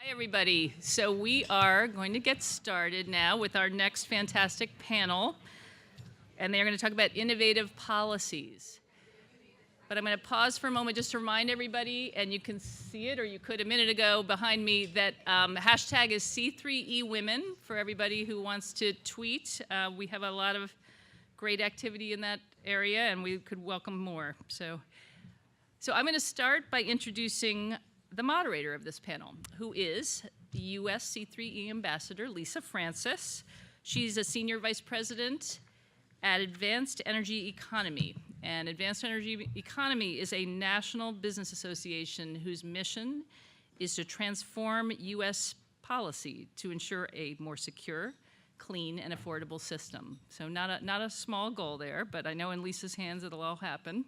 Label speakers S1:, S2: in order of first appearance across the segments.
S1: Hi, everybody. So we are going to get started now with our next fantastic panel, and they're going to talk about innovative policies. But I'm going to pause for a moment just to remind everybody, and you can see it, or you could a minute ago behind me, that hashtag is C3E Women for everybody who wants to tweet. We have a lot of great activity in that area, and we could welcome more. So I'm going to start by introducing the moderator of this panel, who is the U.S. C3E Ambassador, Lisa Frantzis. She's a Senior Vice President at Advanced Energy Economy. And Advanced Energy Economy is a national business association whose mission is to transform U.S. policy to ensure a more secure, clean, and affordable system. So not a small goal there, but I know in Lisa's hands it'll all happen.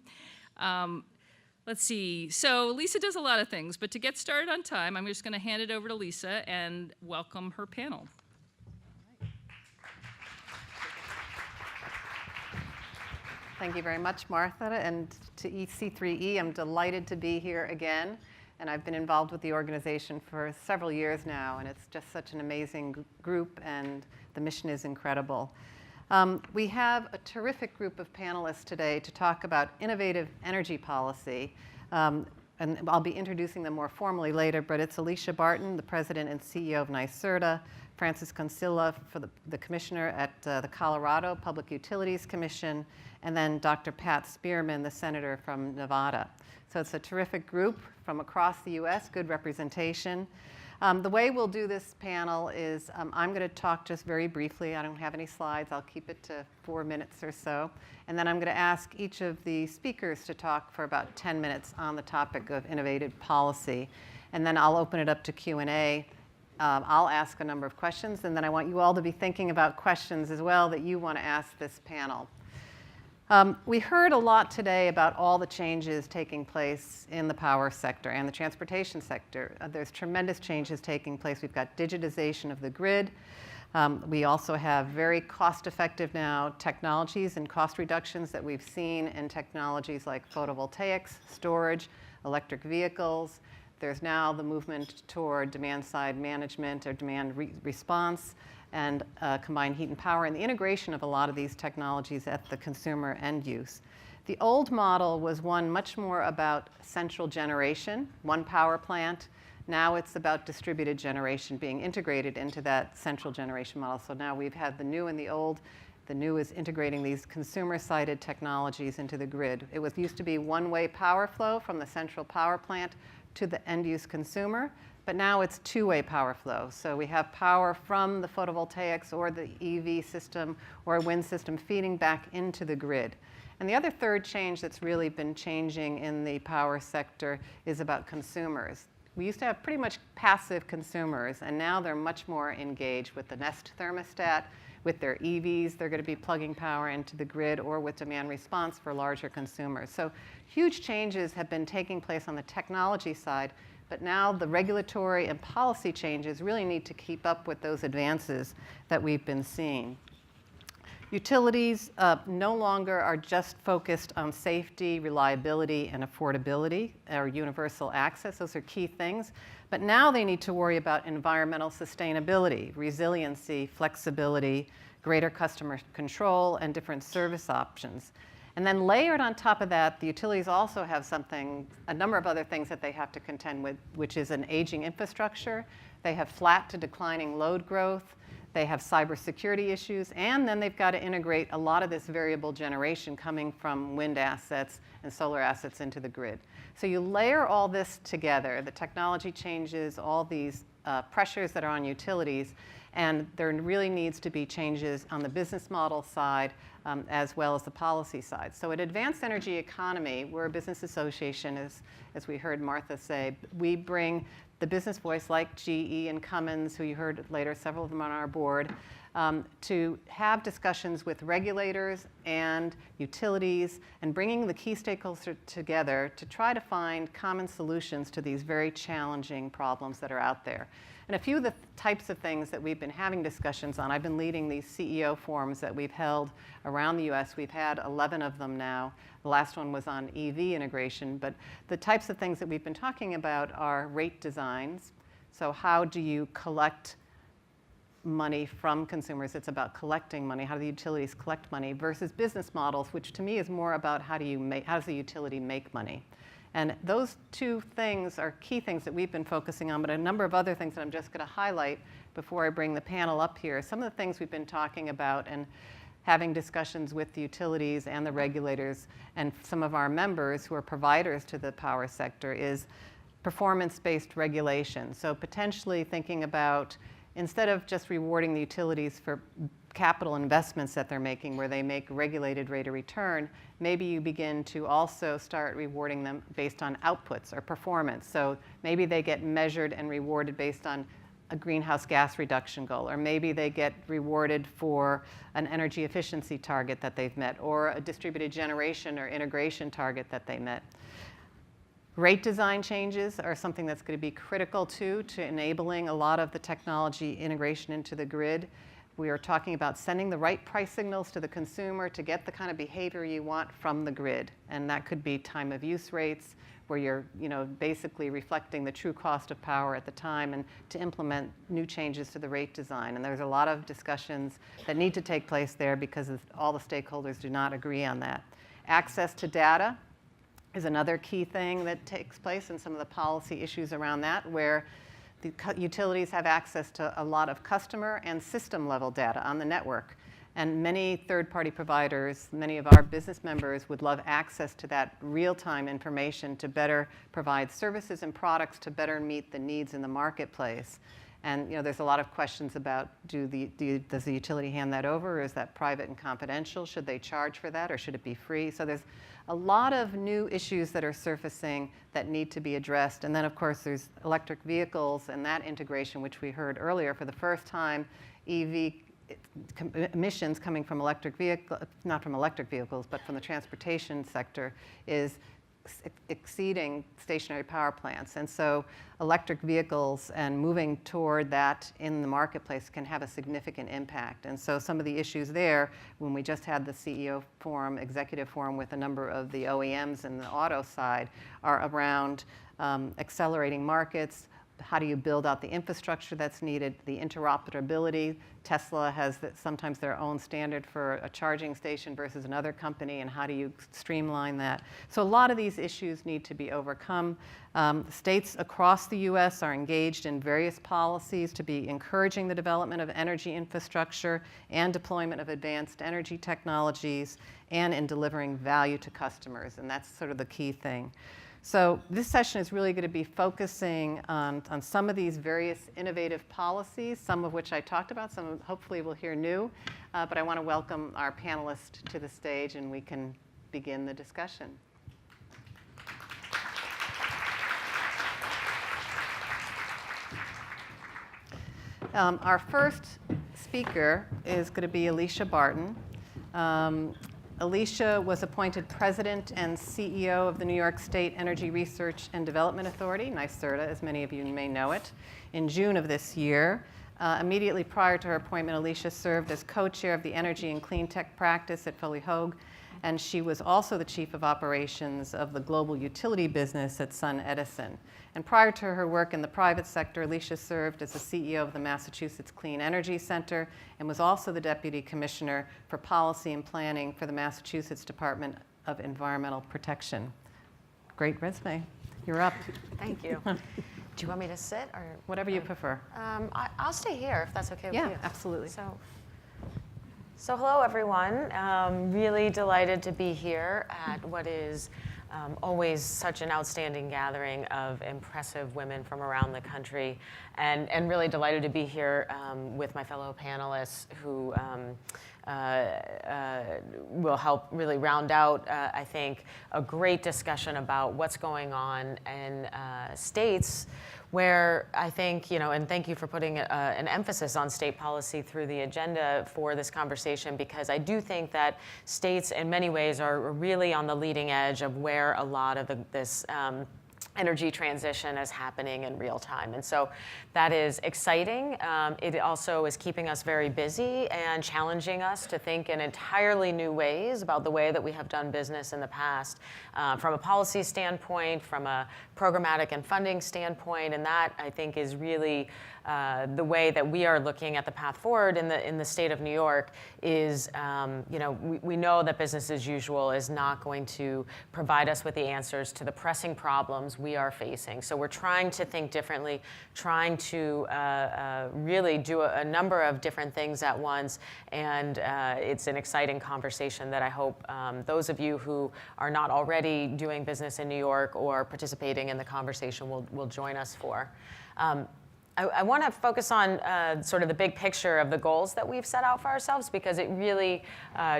S1: Let's see, so Lisa does a lot of things, but to get started on time, I'm just going to hand it over to Lisa and welcome her panel.
S2: Thank you very much, Martha, and to C3E, I'm delighted to be here again, and I've been involved with the organization for several years now, and it's just such an amazing group, and the mission is incredible. We have a terrific group of panelists today to talk about innovative energy policy. And I'll be introducing them more formally later, but it's Alisha Barton, the president and CEO of NYSERDA, Frantzis Koncilja, for the commissioner at the Colorado Public Utilities Commission, and then Dr. Pat Spearman, the senator from Nevada. So it's a terrific group from across the US, good representation. The way we'll do this panel is I'm going to talk just very briefly. I don't have any slides. I'll keep it to 4 minutes or so. And then I'm going to ask each of the speakers to talk for about 10 minutes on the topic of innovative policy. And then I'll open it up to Q&A. I'll ask a number of questions. And then I want you all to be thinking about questions as well that you want to ask this panel. We heard a lot today about all the changes taking place in the power sector and the transportation sector. There's tremendous changes taking place. We've got digitization of the grid. We also have very cost-effective now technologies and cost reductions that we've seen in technologies like photovoltaics, storage, electric vehicles. There's now the movement toward demand-side management or demand response, and combined heat and power, and the integration of a lot of these technologies at the consumer end use. The old model was one much more about central generation, one power plant. Now it's about distributed generation being integrated into that central generation model. So now we've had the new and the old. The new is integrating these consumer-sided technologies into the grid. It used to be one-way power flow from the central power plant to the end-use consumer. But now it's two-way power flow. So we have power from the photovoltaics or the EV system or a wind system feeding back into the grid. And the other third change that's really been changing in the power sector is about consumers. We used to have pretty much passive consumers, and now they're much more engaged with the Nest thermostat, with their EVs. They're going to be plugging power into the grid, or with demand response for larger consumers. So huge changes have been taking place on the technology side. But now the regulatory and policy changes really need to keep up with those advances that we've been seeing. Utilities no longer are just focused on safety, reliability, and affordability, or universal access. Those are key things. But now they need to worry about environmental sustainability, resiliency, flexibility, greater customer control, and different service options. And then layered on top of that, the utilities also have a number of other things that they have to contend with, which is an aging infrastructure. They have flat to declining load growth. They have cybersecurity issues. And then they've got to integrate a lot of this variable generation coming from wind assets and solar assets into the grid. So you layer all this together, the technology changes, all these pressures that are on utilities, and there really needs to be changes on the business model side as well as the policy side. So at Advanced Energy Economy, we're a business association, as we heard Martha say. We bring the business voice like GE and Cummins, who you heard later, several of them on our board, to have discussions with regulators and utilities and bringing the key stakeholders together to try to find common solutions to these very challenging problems that are out there. And a few of the types of things that we've been having discussions on, I've been leading these CEO forums that we've held around the US. We've had 11 of them now. The last one was on EV integration. But the types of things that we've been talking about are rate designs. So how do you collect money from consumers? It's about collecting money. How do the utilities collect money versus business models, which to me is more about how does the utility make money? And those two things are key things that we've been focusing on, but a number of other things that I'm just going to highlight before I bring the panel up here. Some of the things we've been talking about and having discussions with the utilities and the regulators and some of our members who are providers to the power sector is performance-based regulation. So potentially thinking about, instead of just rewarding the utilities for capital investments that they're making where they make regulated rate of return, maybe you begin to also start rewarding them based on outputs or performance. So maybe they get measured and rewarded based on a greenhouse gas reduction goal, or maybe they get rewarded for an energy efficiency target that they've met, or a distributed generation or integration target that they met. Rate design changes are something that's going to be critical to enabling a lot of the technology integration into the grid. We are talking about sending the right price signals to the consumer to get the kind of behavior you want from the grid. And that could be time of use rates, where you're basically reflecting the true cost of power at the time, and to implement new changes to the rate design. And there's a lot of discussions that need to take place there because all the stakeholders do not agree on that. Access to data is another key thing that takes place, and some of the policy issues around that, where the utilities have access to a lot of customer and system level data on the network. And many third-party providers, many of our business members would love access to that real-time information to better provide services and products to better meet the needs in the marketplace. And there's a lot of questions about does the utility hand that over, or is that private and confidential? Should they charge for that, or should it be free? So there's a lot of new issues that are surfacing that need to be addressed. And then, of course, there's electric vehicles and that integration, which we heard earlier. For the first time, EV emissions coming from electric vehicles, not from electric vehicles, but from the transportation sector, is exceeding stationary power plants. And so electric vehicles and moving toward that in the marketplace can have a significant impact. And so some of the issues there, when we just had the CEO forum, executive forum with a number of the OEMs in the auto side, are around accelerating markets. How do you build out the infrastructure that's needed, the interoperability? Tesla has sometimes their own standard for a charging station versus another company, and how do you streamline that? So a lot of these issues need to be overcome. States across the US are engaged in various policies to be encouraging the development of energy infrastructure and deployment of advanced energy technologies, and in delivering value to customers, and that's sort of the key thing. So this session is really going to be focusing on some of these various innovative policies, some of which I talked about, some hopefully we'll hear new. But I want to welcome our panelists to the stage, and we can begin the discussion. Our first speaker is going to be Alisha Barton. Alicia was appointed President and CEO of the New York State Energy Research and Development Authority, NYSERDA, as many of you may know it, in June of this year. Immediately prior to her appointment, Alicia served as co-chair of the Energy and Clean Tech practice at Foley Hoag, and she was also the chief of operations of the global utility business at SunEdison. And prior to her work in the private sector, Alicia served as the CEO of the Massachusetts Clean Energy Center and was also the deputy commissioner for policy and planning for the Massachusetts Department of Environmental Protection. Great resume. You're up.
S3: Thank you. Do you want me to sit or
S2: whatever you prefer?
S3: I'll stay here if that's okay with you.
S2: Yeah, absolutely.
S3: So hello everyone. Really delighted to be here at what is always such an outstanding gathering of impressive women from around the country, and really delighted to be here with my fellow panelists who will help really round out, I think, a great discussion about what's going on in states where I think, and thank you for putting an emphasis on state policy through the agenda for this conversation, because I do think that states in many ways are really on the leading edge of where a lot of this energy transition is happening in real time. And so that is exciting. It also is keeping us very busy and challenging us to think in entirely new ways about the way that we have done business in the past, from a policy standpoint, from a programmatic and funding standpoint. And that, I think, is really the way that we are looking at the path forward in the state of New York is, we know that business as usual is not going to provide us with the answers to the pressing problems we are facing. So we're trying to think differently, trying to really do a number of different things at once. And it's an exciting conversation that I hope those of you who are not already doing business in New York or participating in the conversation will join us for. I want to focus on sort of the big picture of the goals that we've set out for ourselves, because it really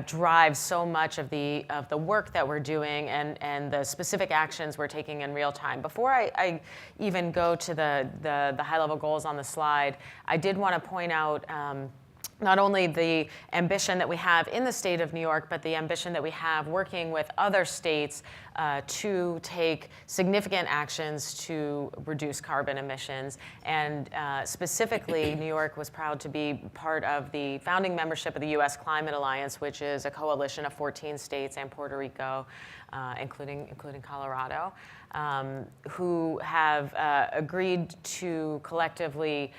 S3: drives so much of the work that we're doing and the specific actions we're taking in real time. Before I even go to the high-level goals on the slide, I did want to point out not only the ambition that we have in the state of New York, but the ambition that we have working with other states to take significant actions to reduce carbon emissions. And specifically, New York was proud to be part of the founding membership of the U.S. Climate Alliance, which is a coalition of 14 states and Puerto Rico, including Colorado, who have agreed to collectively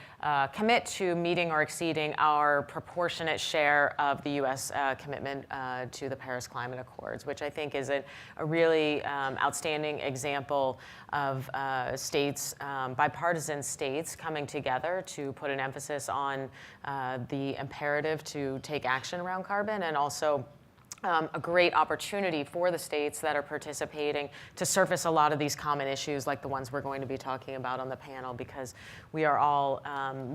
S3: commit to meeting or exceeding our proportionate share of the U.S. commitment to the Paris Climate Accords, which I think is a really outstanding example of states, bipartisan states, coming together to put an emphasis on the imperative to take action around carbon, and also a great opportunity for the states that are participating to surface a lot of these common issues like the ones we're going to be talking about on the panel, because we are all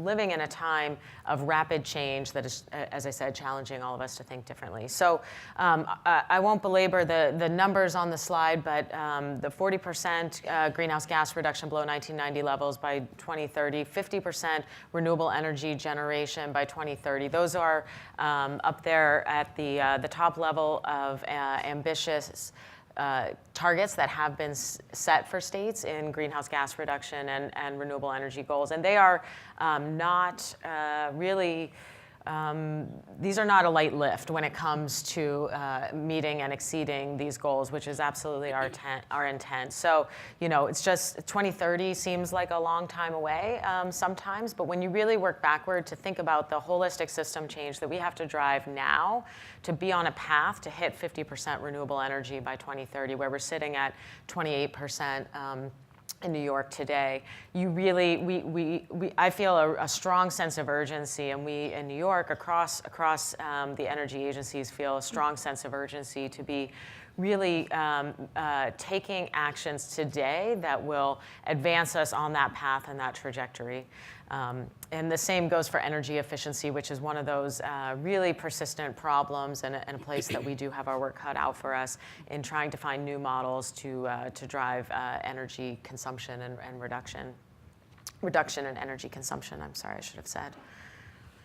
S3: living in a time of rapid change that is, as I said, challenging all of us to think differently. So I won't belabor the numbers on the slide, but the 40% greenhouse gas reduction below 1990 levels by 2030, 50% renewable energy generation by 2030. Those are up there at the top level of ambitious targets that have been set for states in greenhouse gas reduction and renewable energy goals. And they are not really, these are not a light lift when it comes to meeting and exceeding these goals, which is absolutely our intent. So, it's just 2030 seems like a long time away sometimes, but when you really work backward to think about the holistic system change that we have to drive now to be on a path to hit 50% renewable energy by 2030, where we're sitting at 28%. In New York today, you really, I feel a strong sense of urgency, and we in New York across the energy agencies feel a strong sense of urgency to be really taking actions today that will advance us on that path and that trajectory. And the same goes for energy efficiency, which is one of those really persistent problems and a place that we do have our work cut out for us in trying to find new models to drive energy consumption and reduction in energy consumption. I'm sorry, I should have said.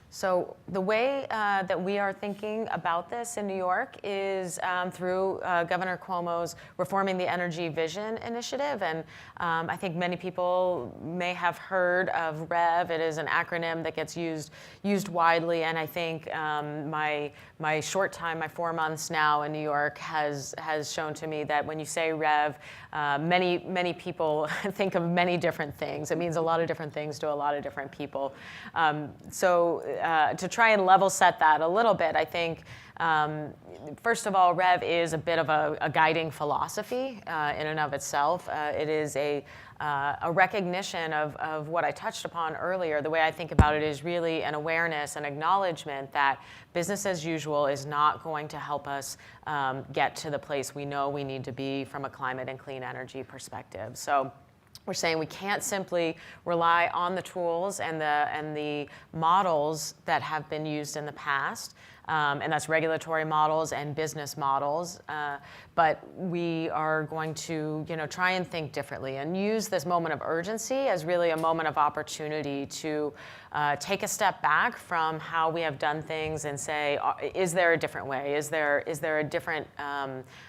S3: So the way that we are thinking about this in New York is through Governor Cuomo's Reforming the Energy Vision initiative. And I think many people may have heard of REV. It is an acronym that gets used widely. And I think my short time, my 4 months now in New York has shown to me that when you say REV, many people think of many different things. It means a lot of different things to a lot of different people. To try and level set that a little bit, I think, first of all, REV is a bit of a guiding philosophy in and of itself. It is a recognition of what I touched upon earlier. The way I think about it is really an awareness and acknowledgement that business as usual is not going to help us get to the place we know we need to be from a climate and clean energy perspective. So we're saying we can't simply rely on the tools and the models that have been used in the past and that's regulatory models and business models. But we are going to, try and think differently and use this moment of urgency as really a moment of opportunity to take a step back from how we have done things and say, is there a different way? Is there a different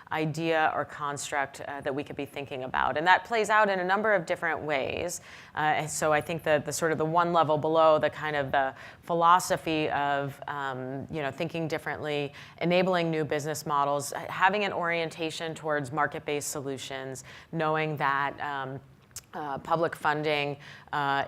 S3: idea or construct that we could be thinking about? And that plays out in a number of different ways. So I think the sort of the one level below, the kind of the philosophy of thinking differently, enabling new business models, having an orientation towards market-based solutions, knowing that public funding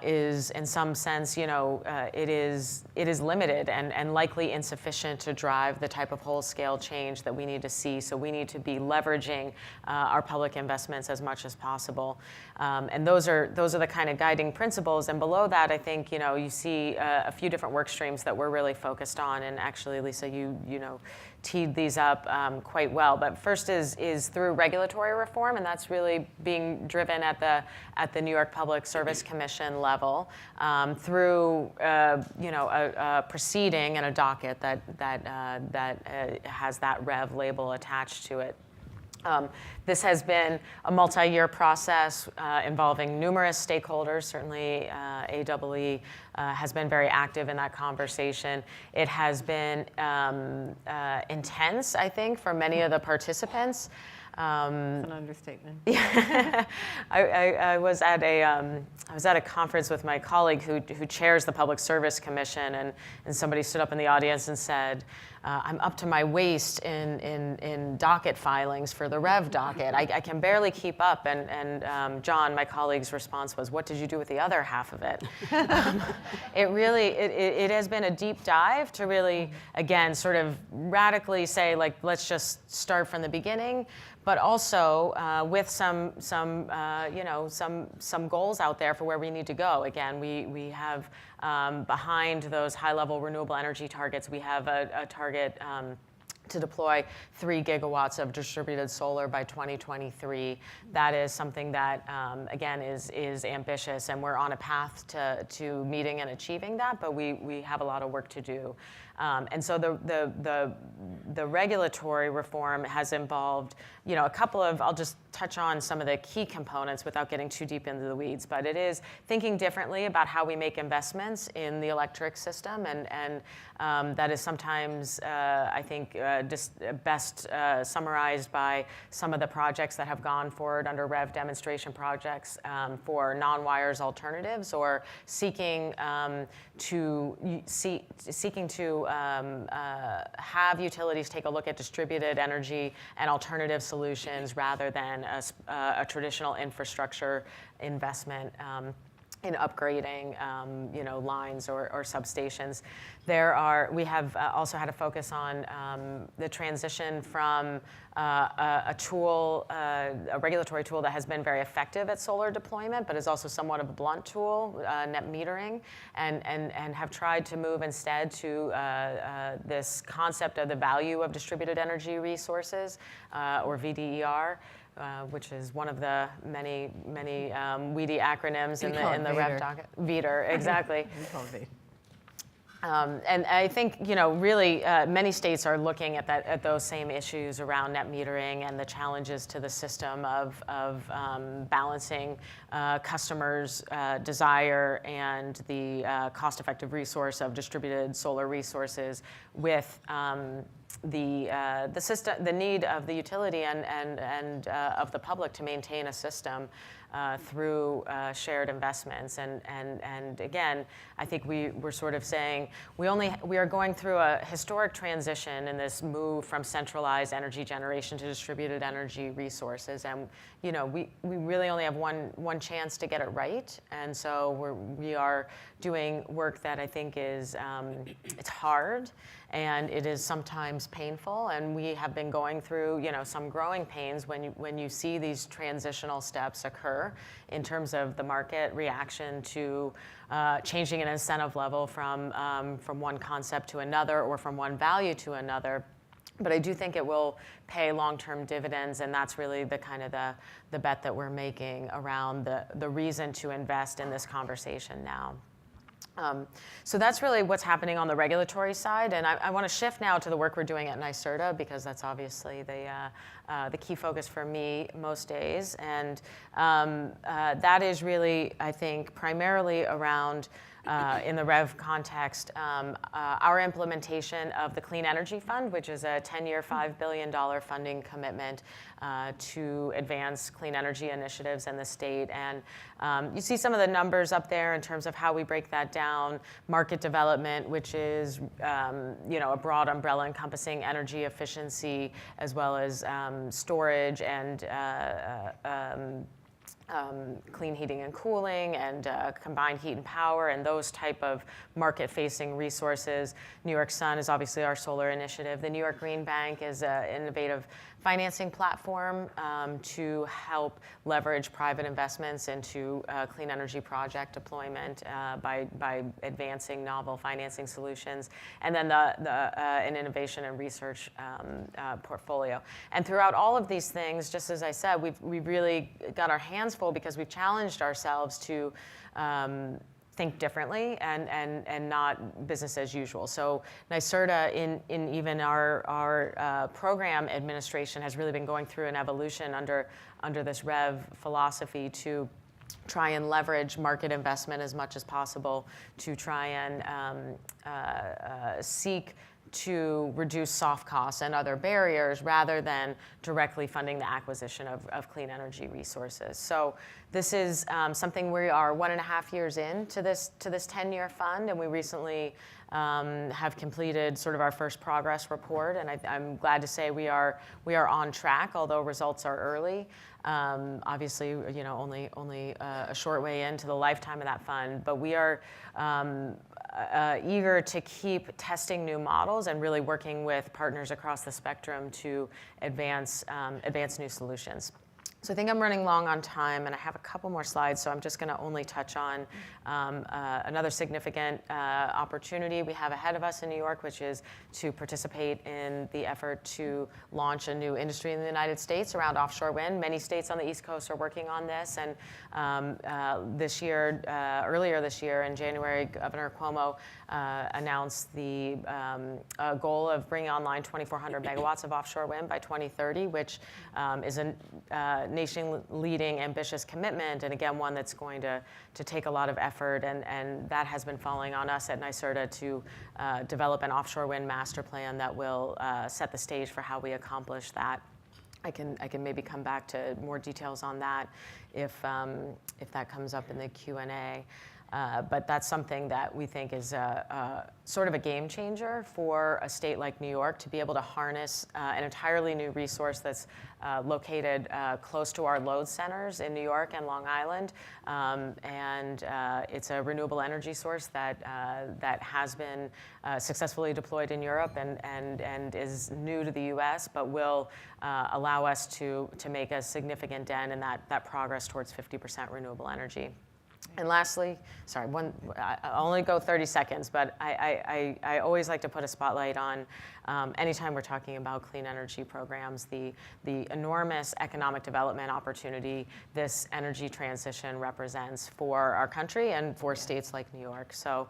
S3: is, in some sense, it is limited and likely insufficient to drive the type of whole-scale change that we need to see. So we need to be leveraging our public investments as much as possible. And those are the kind of guiding principles. And below that, I think you see a few different work streams that we're really focused on. And actually, Alisha, you teed these up quite well. But first is through regulatory reform, and that's really being driven at the New York Public Service Commission level through a proceeding and a docket that has that REV label attached to it. This has been a multi-year process involving numerous stakeholders. Certainly, AEE has been very active in that conversation. It has been intense, I think, for many of the participants.
S2: That's an understatement.
S3: Yeah. I was at a conference with my colleague who chairs the Public Service Commission, and somebody stood up in the audience and said, I'm up to my waist in docket filings for the REV docket. I can barely keep up. And John, my colleague's response was, what did you do with the other half of it? It has been a deep dive to really, again, sort of radically say, like, let's just start from the beginning, but also with some goals out there for where we need to go. Again, we have behind those high-level renewable energy targets, we have a target to deploy 3 gigawatts of distributed solar by 2023. That is something that, again, is ambitious, and we're on a path to meeting and achieving that, but we have a lot of work to do. And so the regulatory reform has involved, a couple of, I'll just touch on some of the key components without getting too deep into the weeds, but it is thinking differently about how we make investments in the electric system, and that is sometimes, I think, best summarized by some of the projects that have gone forward under REV demonstration projects for non-wires alternatives, or seeking to have utilities take a look at distributed energy and alternative solutions rather than a traditional infrastructure investment in upgrading, lines or substations. We have also had a focus on the transition from a regulatory tool that has been very effective at solar deployment, but is also somewhat of a blunt tool, net metering, and have tried to move instead to this concept of the value of distributed energy resources, or VDER. Which is one of the many weedy acronyms in the REV docket. VDER, exactly. And I think, really many states are looking at those same issues around net metering and the challenges to the system of balancing customers' desire and the cost-effective resource of distributed solar resources with the system, the need of the utility and of the public to maintain a system through shared investments. And again, I think we're sort of saying we are going through a historic transition in this move from centralized energy generation to distributed energy resources, and we really only have one chance to get it right. And so we are doing work that I think is it's hard, and it is sometimes painful, and we have been going through some growing pains when you see these transitional steps occur in terms of the market reaction to changing an incentive level from one concept to another, or from one value to another. But I do think it will pay long-term dividends, and that's really the kind of the bet that we're making around the reason to invest in this conversation now. So that's really what's happening on the regulatory side. And I want to shift now to the work we're doing at NYSERDA, because that's obviously the key focus for me most days. And that is really, I think, primarily around, in the REV context, our implementation of the Clean Energy Fund, which is a 10-year, $5 billion funding commitment to advance clean energy initiatives in the state. And you see some of the numbers up there in terms of how we break that down. Market development, which is a broad umbrella encompassing energy efficiency, as well as storage and clean heating and cooling, and combined heat and power, and those type of market-facing resources. New York Sun is obviously our solar initiative. The New York Green Bank is an innovative financing platform to help leverage private investments into clean energy project deployment by advancing novel financing solutions. And then an innovation and research portfolio. And throughout all of these things, just as I said, we've really got our hands full because we've challenged ourselves to think differently and not business as usual. So NYSERDA, in even our program administration, has really been going through an evolution under this REV philosophy to try and leverage market investment as much as possible to try and seek to reduce soft costs and other barriers rather than directly funding the acquisition of clean energy resources. So this is something we are 1.5 years into this 10-year fund, and we recently have completed sort of our first progress report, and I'm glad to say we are on track, although results are early. Obviously, only a short way into the lifetime of that fund, but we are eager to keep testing new models and really working with partners across the spectrum to advance new solutions. So I think I'm running long on time, and I have a couple more slides, so I'm just going to only touch on another significant opportunity we have ahead of us in New York, which is to participate in the effort to launch a new industry in the United States around offshore wind. Many states on the East Coast are working on this, and earlier this year in January, Governor Cuomo announced the goal of bringing online 2,400 megawatts of offshore wind by 2030, which is a nation-leading, ambitious commitment, and again, one that's going to take a lot of effort, and that has been falling on us at NYSERDA to develop an offshore wind master plan that will set the stage for how we accomplish that. I can maybe come back to more details on that if that comes up in the Q&A. But that's something that we think is sort of a game changer for a state like New York to be able to harness an entirely new resource that's located close to our load centers in New York and Long Island. And it's a renewable energy source that has been successfully deployed in Europe and is new to the US, but will allow us to make a significant dent in that progress towards 50% renewable energy. And lastly, sorry, I'll only go 30 seconds, but I always like to put a spotlight on, anytime we're talking about clean energy programs, the enormous economic development opportunity this energy transition represents for our country and for states like New York. So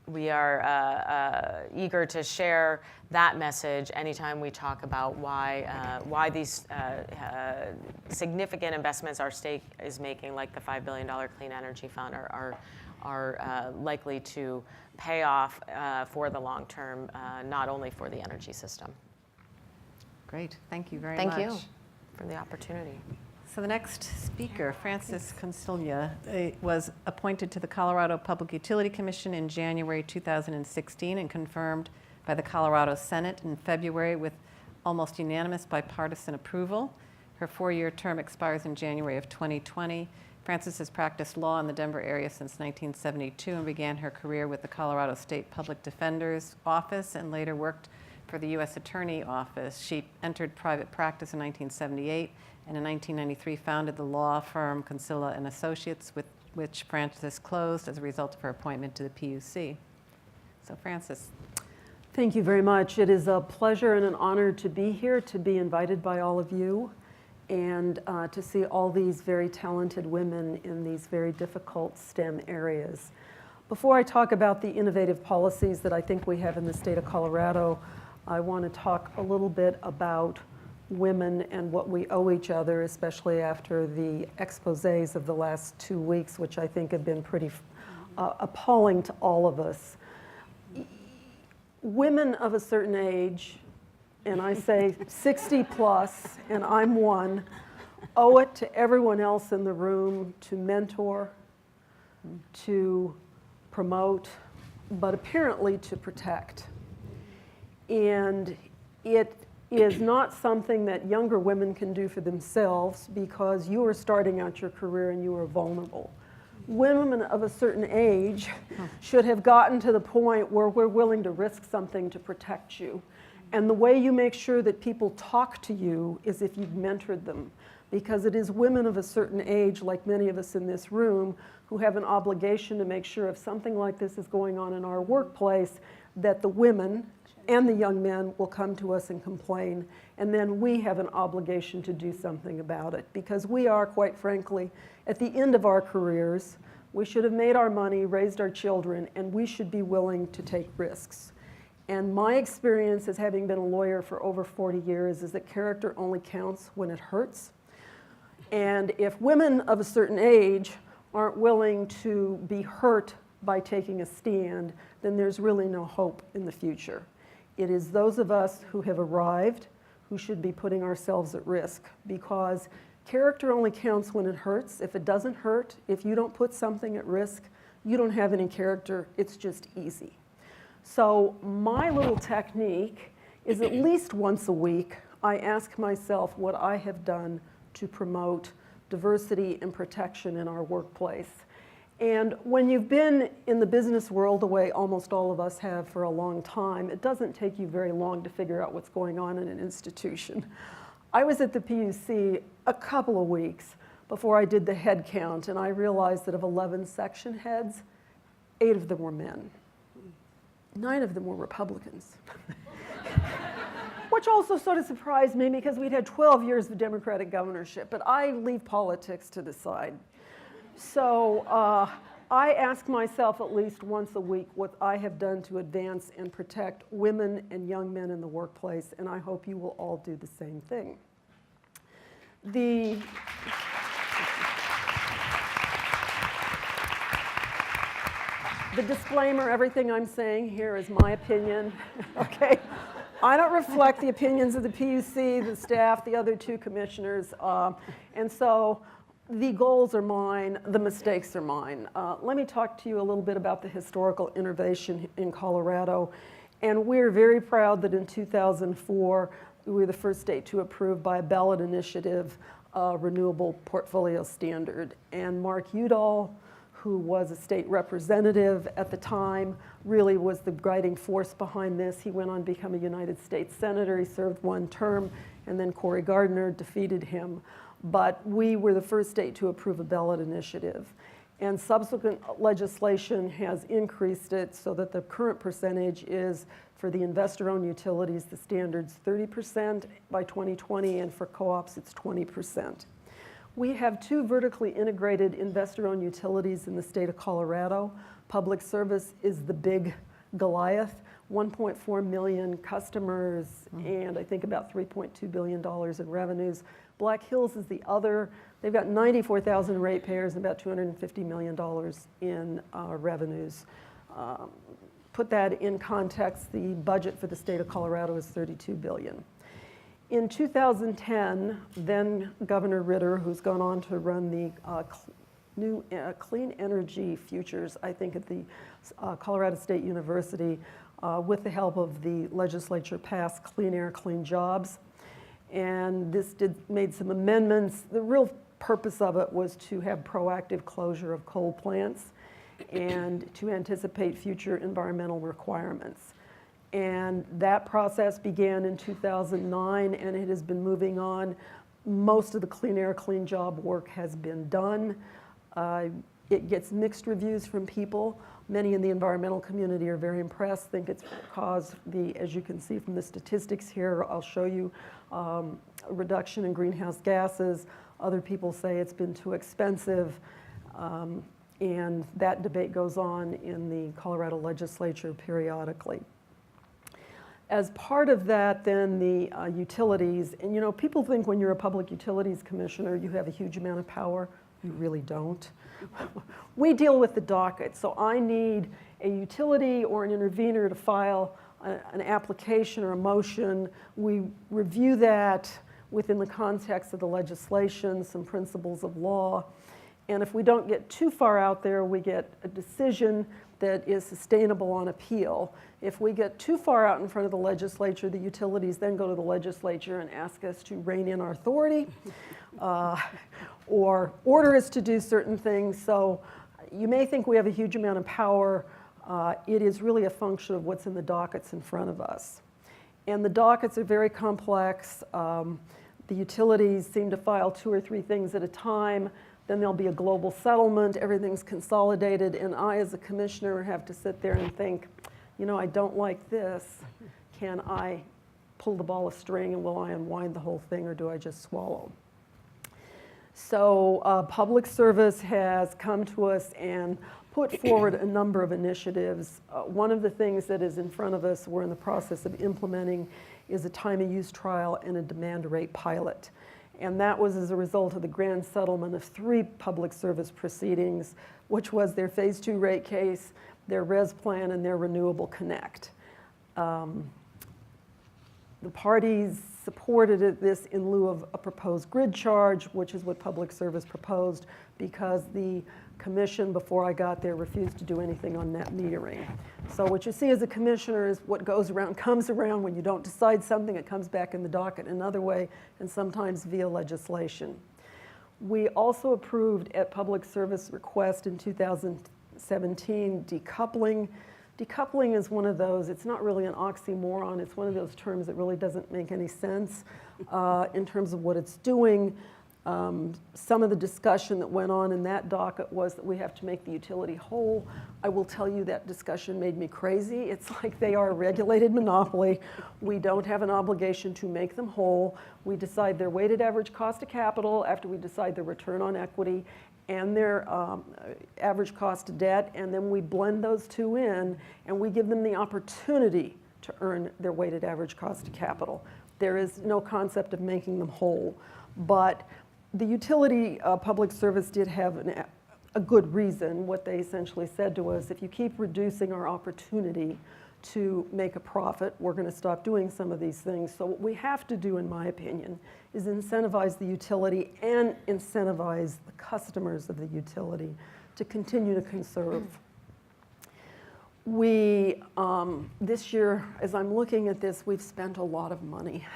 S3: we are eager to share that message anytime we talk about why these significant investments our state is making, like the $5 billion Clean Energy Fund, are likely to pay off for the long term, not only for the energy system.
S2: Great. Thank you very much.
S3: Thank you for the opportunity.
S2: So the next speaker, Frantzis Koncilja, was appointed to the Colorado Public Utility Commission in January 2016 and confirmed by the Colorado Senate in February with almost unanimous bipartisan approval. Her 4-year term expires in January of 2020. Frantzis has practiced law in the Denver area since 1972 and began her career with the Colorado State Public Defender's Office and later worked for the U.S. Attorney Office. She entered private practice in 1978 and in 1993 founded the law firm Koncilja and Associates, with which Frantzis closed as a result of her appointment to the PUC. So Frantzis.
S4: Thank you very much. It is a pleasure and an honor to be here, to be invited by all of you, and to see all these very talented women in these very difficult STEM areas. Before I talk about the innovative policies that I think we have in the state of Colorado, I want to talk a little bit about women and what we owe each other, especially after the exposés of the last 2 weeks, which I think have been pretty appalling to all of us. Women of a certain age, and I say 60 plus, and I'm one, owe it to everyone else in the room to mentor, to promote, but apparently to protect. And it is not something that younger women can do for themselves because you are starting out your career and you are vulnerable. Women of a certain age should have gotten to the point where we're willing to risk something to protect you. And the way you make sure that people talk to you is if you've mentored them, because it is women of a certain age, like many of us in this room, who have an obligation to make sure if something like this is going on in our workplace, that the women and the young men will come to us and complain, and then we have an obligation to do something about it, because we are, quite frankly, at the end of our careers. We should have made our money, raised our children, and we should be willing to take risks. And my experience as having been a lawyer for over 40 years is that character only counts when it hurts. And if women of a certain age aren't willing to be hurt by taking a stand, then there's really no hope in the future. It is those of us who have arrived who should be putting ourselves at risk, because character only counts when it hurts. If it doesn't hurt, if you don't put something at risk, you don't have any character. It's just easy. So my little technique is at least once a week, I ask myself what I have done to promote diversity and protection in our workplace. And when you've been in the business world the way almost all of us have for a long time, it doesn't take you very long to figure out what's going on in an institution. I was at the PUC a couple of weeks before I did the head count, and I realized that of 11 section heads, 8 of them were men. 9 of them were Republicans. Which also sort of surprised me because we'd had 12 years of Democratic governorship, but I leave politics to the side. So I ask myself at least once a week what I have done to advance and protect women and young men in the workplace, and I hope you will all do the same thing. The disclaimer, everything I'm saying here is my opinion, okay? I don't reflect the opinions of the PUC, the staff, the other 2 commissioners, and so the goals are mine, the mistakes are mine. Let me talk to you a little bit about the historical innovation in Colorado. And we're very proud that in 2004, we were the first state to approve by a ballot initiative renewable portfolio standard. And Mark Udall, who was a state representative at the time, really was the guiding force behind this. He went on to become a United States Senator. He served 1 term, and then Cory Gardner defeated him. But we were the first state to approve a ballot initiative. And subsequent legislation has increased it so that the current percentage is, for the investor-owned utilities, the standard's 30% by 2020, and for co-ops it's 20%. We have 2 vertically integrated investor-owned utilities in the state of Colorado. Public Service is the big Goliath, 1.4 million customers, and I think about $3.2 billion in revenues. Black Hills is the other. They've got 94,000 ratepayers and about $250 million in revenues. Put that in context, the budget for the state of Colorado is $32 billion. In 2010, then Governor Ritter, who's gone on to run the new Clean Energy Futures, I think at the Colorado State University, with the help of the legislature, passed Clean Air, Clean Jobs. And this made some amendments. The real purpose of it was to have proactive closure of coal plants and to anticipate future environmental requirements. And that process began in 2009, and it has been moving on. Most of the Clean Air, Clean Job work has been done. It gets mixed reviews from people. Many in the environmental community are very impressed, think it's caused as you can see from the statistics here, I'll show you, a reduction in greenhouse gases. Other people say it's been too expensive. And that debate goes on in the Colorado legislature periodically. As part of that, then the utilities, and you know, people think when you're a public utilities commissioner, you have a huge amount of power. You really don't. We deal with the docket, so I need a utility or an intervener to file an application or a motion. We review that within the context of the legislation, some principles of law. And if we don't get too far out there, we get a decision that is sustainable on appeal. If we get too far out in front of the legislature, the utilities then go to the legislature and ask us to rein in our authority or order us to do certain things. So you may think we have a huge amount of power. It is really a function of what's in the dockets in front of us. And the dockets are very complex. The utilities seem to file 2 or 3 things at a time. Then there'll be a global settlement, everything's consolidated, and I as a commissioner have to sit there and think, you know, I don't like this. Can I pull the ball of string and will I unwind the whole thing or do I just swallow? So public service has come to us and put forward a number of initiatives. One of the things that is in front of us, we're in the process of implementing, is a time of use trial and a demand rate pilot. And that was as a result of the grand settlement of 3 public service proceedings, which was their Phase 2 rate case, their RES plan, and their Renewable Connect. The parties supported this in lieu of a proposed grid charge, which is what public service proposed, because the commission, before I got there, refused to do anything on net metering. So what you see as a commissioner is what goes around comes around. When you don't decide something, it comes back in the docket another way, and sometimes via legislation. We also approved at public service request in 2017 decoupling. Decoupling is one of those, it's not really an oxymoron, it's one of those terms that really doesn't make any sense in terms of what it's doing. Some of the discussion that went on in that docket was that we have to make the utility whole. I will tell you that discussion made me crazy. It's like they are a regulated monopoly. We don't have an obligation to make them whole. We decide their weighted average cost of capital after we decide their return on equity and their average cost of debt, and then we blend those 2 in and we give them the opportunity to earn their weighted average cost of capital. There is no concept of making them whole, but the utility public service did have a good reason. What they essentially said to us, if you keep reducing our opportunity to make a profit, we're going to stop doing some of these things. So what we have to do, in my opinion, is incentivize the utility and incentivize the customers of the utility to continue to conserve. We, this year, as I'm looking at this, we've spent a lot of money,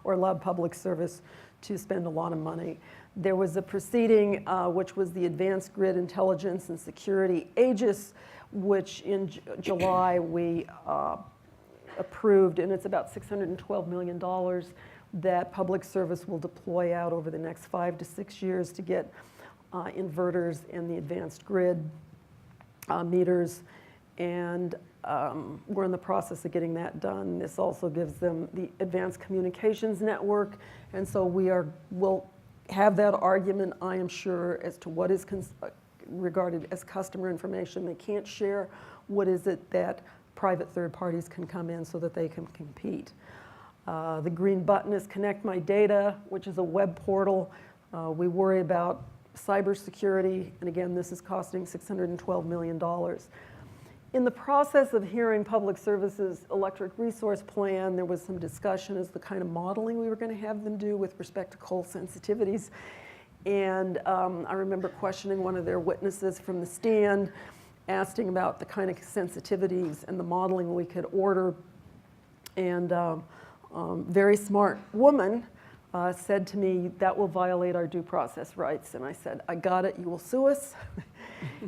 S4: or allowed public service to spend a lot of money. There was a proceeding which was the Advanced Grid Intelligence and Security AGIS, which in July we approved, and it's about $612 million that public service will deploy out over the next 5 to 6 years to get inverters and the advanced grid meters. And we're in the process of getting that done. This also gives them the advanced communications network. And so we'll have that argument, I am sure, as to what is regarded as customer information they can't share. What is it that private third parties can come in so that they can compete? The green button is Connect My Data, which is a web portal. We worry about cybersecurity, and again, this is costing $612 million. In the process of hearing Public Service's electric resource plan, there was some discussion as the kind of modeling we were going to have them do with respect to coal sensitivities. And I remember questioning one of their witnesses from the stand, asking about the kind of sensitivities and the modeling we could order. And very smart woman said to me, that will violate our due process rights. And I said, I got it, you will sue us.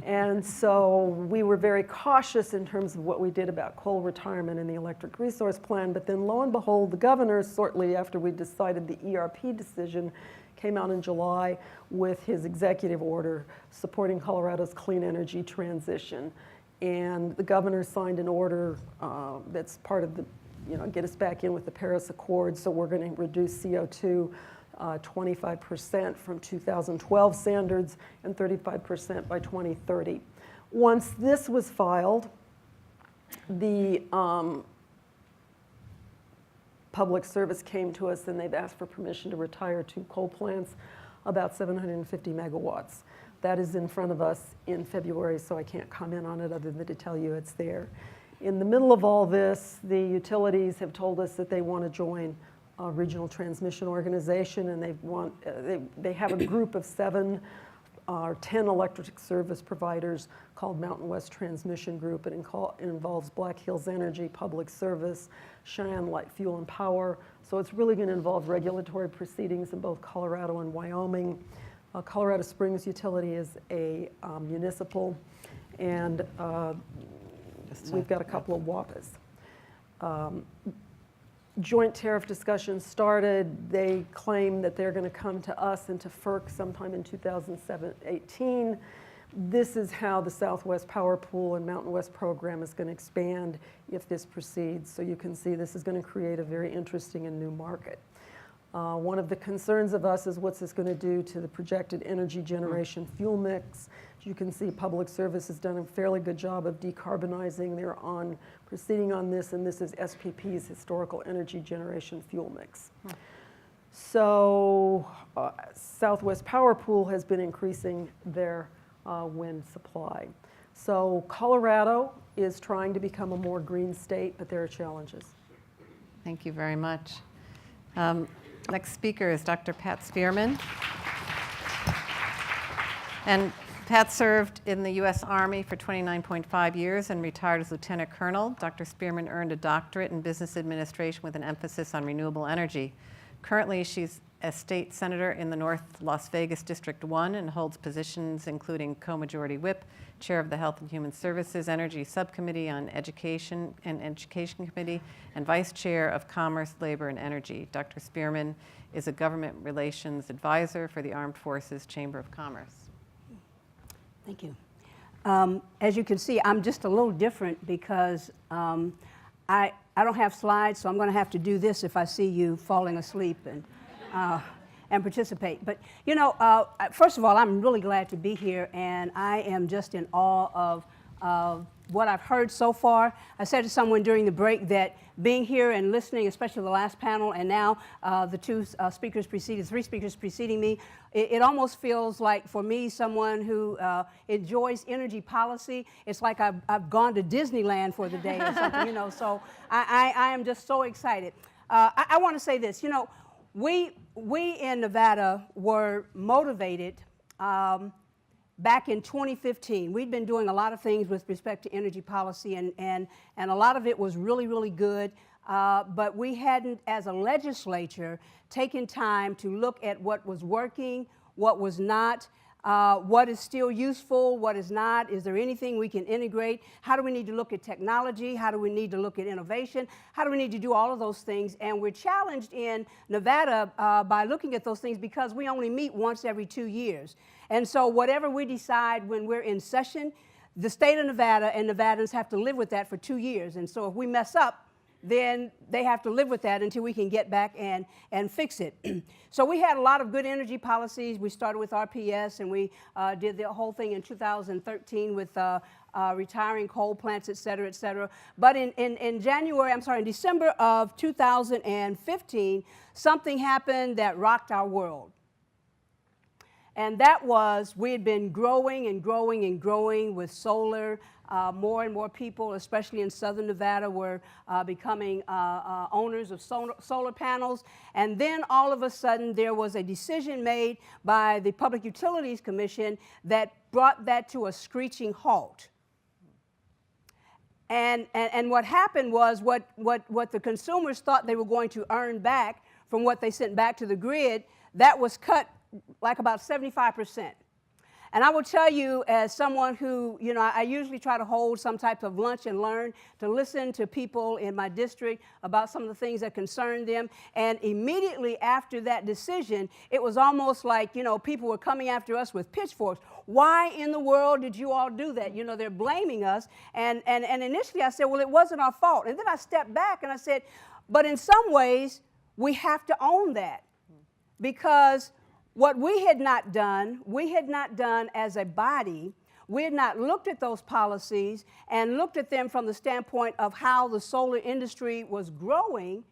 S4: And so we were very cautious in terms of what we did about coal retirement in the electric resource plan. But then lo and behold, the governor, shortly after we decided the ERP decision, came out in July with his executive order supporting Colorado's clean energy transition. And the governor signed an order that's part of the, get us back in with the Paris Accord. So we're going to reduce CO2 25% from 2012 standards, and 35% by 2030. Once this was filed, the Public Service came to us and they've asked for permission to retire 2 coal plants, about 750 megawatts. That is in front of us in February, so I can't comment on it other than to tell you it's there. In the middle of all this, the utilities have told us that they want to join a regional transmission organization, and they have a group of 7 or 10 electric service providers called Mountain West Transmission Group. It involves Black Hills Energy, Public Service, Cheyenne Light Fuel and Power. So it's really going to involve regulatory proceedings in both Colorado and Wyoming. Colorado Springs Utility is a municipal, and we've got a couple of WAPAs. Joint tariff discussions started. They claim that they're going to come to us and to FERC sometime in 2018. This is how the Southwest Power Pool and Mountain West program is going to expand if this proceeds. So you can see this is going to create a very interesting and new market. One of the concerns of us is what's this going to do to the projected energy generation fuel mix. As you can see, Public Service has done a fairly good job of decarbonizing. They're proceeding on this, and this is SPP's historical energy generation fuel mix. So Southwest Power Pool has been increasing their wind supply. So Colorado is trying to become a more green state, but there are challenges.
S2: Thank you very much. Next speaker is Dr. Pat Spearman. And Pat served in the U.S. Army for 29.5 years and retired as Lieutenant Colonel. Dr. Spearman earned a doctorate in business administration with an emphasis on renewable energy. Currently, she's a state senator in the North Las Vegas District 1 and holds positions including co-majority whip, chair of the Health and Human Services Energy Subcommittee on Education and Education Committee, and vice chair of Commerce, Labor, and Energy. Dr. Spearman is a government relations advisor for the Armed Forces Chamber of Commerce.
S5: Thank you. As you can see, I'm just a little different because I don't have slides, so I'm going to have to do this if I see you falling asleep and participate. But, you know, first of all, I'm really glad to be here, and I am just in awe of what I've heard so far. I said to someone during the break that being here and listening, especially the last panel, and now the three speakers preceding me, it almost feels like, for me, someone who enjoys energy policy, it's like I've gone to Disneyland for the day or something, you know, so I am just so excited. I want to say this, you know, we in Nevada were motivated back in 2015. We'd been doing a lot of things with respect to energy policy, and a lot of it was really, really good, but we hadn't, as a legislature, taken time to look at what was working, what was not, what is still useful, what is not, is there anything we can integrate, how do we need to look at technology, how do we need to look at innovation, how do we need to do all of those things, and we're challenged in Nevada by looking at those things because we only meet once every 2 years. And so whatever we decide when we're in session, the state of Nevada and Nevadans have to live with that for 2 years. And so if we mess up, then they have to live with that until we can get back and fix it. So we had a lot of good energy policies. We started with RPS, and we did the whole thing in 2013 with retiring coal plants, et cetera, et cetera. But in December of 2015, something happened that rocked our world. And that was, we had been growing and growing and growing with solar. More and more people, especially in southern Nevada, were becoming owners of solar panels. And then all of a sudden, there was a decision made by the Public Utilities Commission that brought that to a screeching halt. And what happened was what the consumers thought they were going to earn back from what they sent back to the grid, that was cut like about 75%. And I will tell you, as someone who, you know, I usually try to hold some type of lunch and learn, to listen to people in my district about some of the things that concern them. And immediately after that decision, it was almost like, you know, people were coming after us with pitchforks. Why in the world did you all do that? You know, they're blaming us. And initially I said, well, it wasn't our fault. And then I stepped back and I said, but in some ways, we have to own that. because what we had not done as a body, we had not looked at those policies and looked at them from the standpoint of how the solar industry was growing,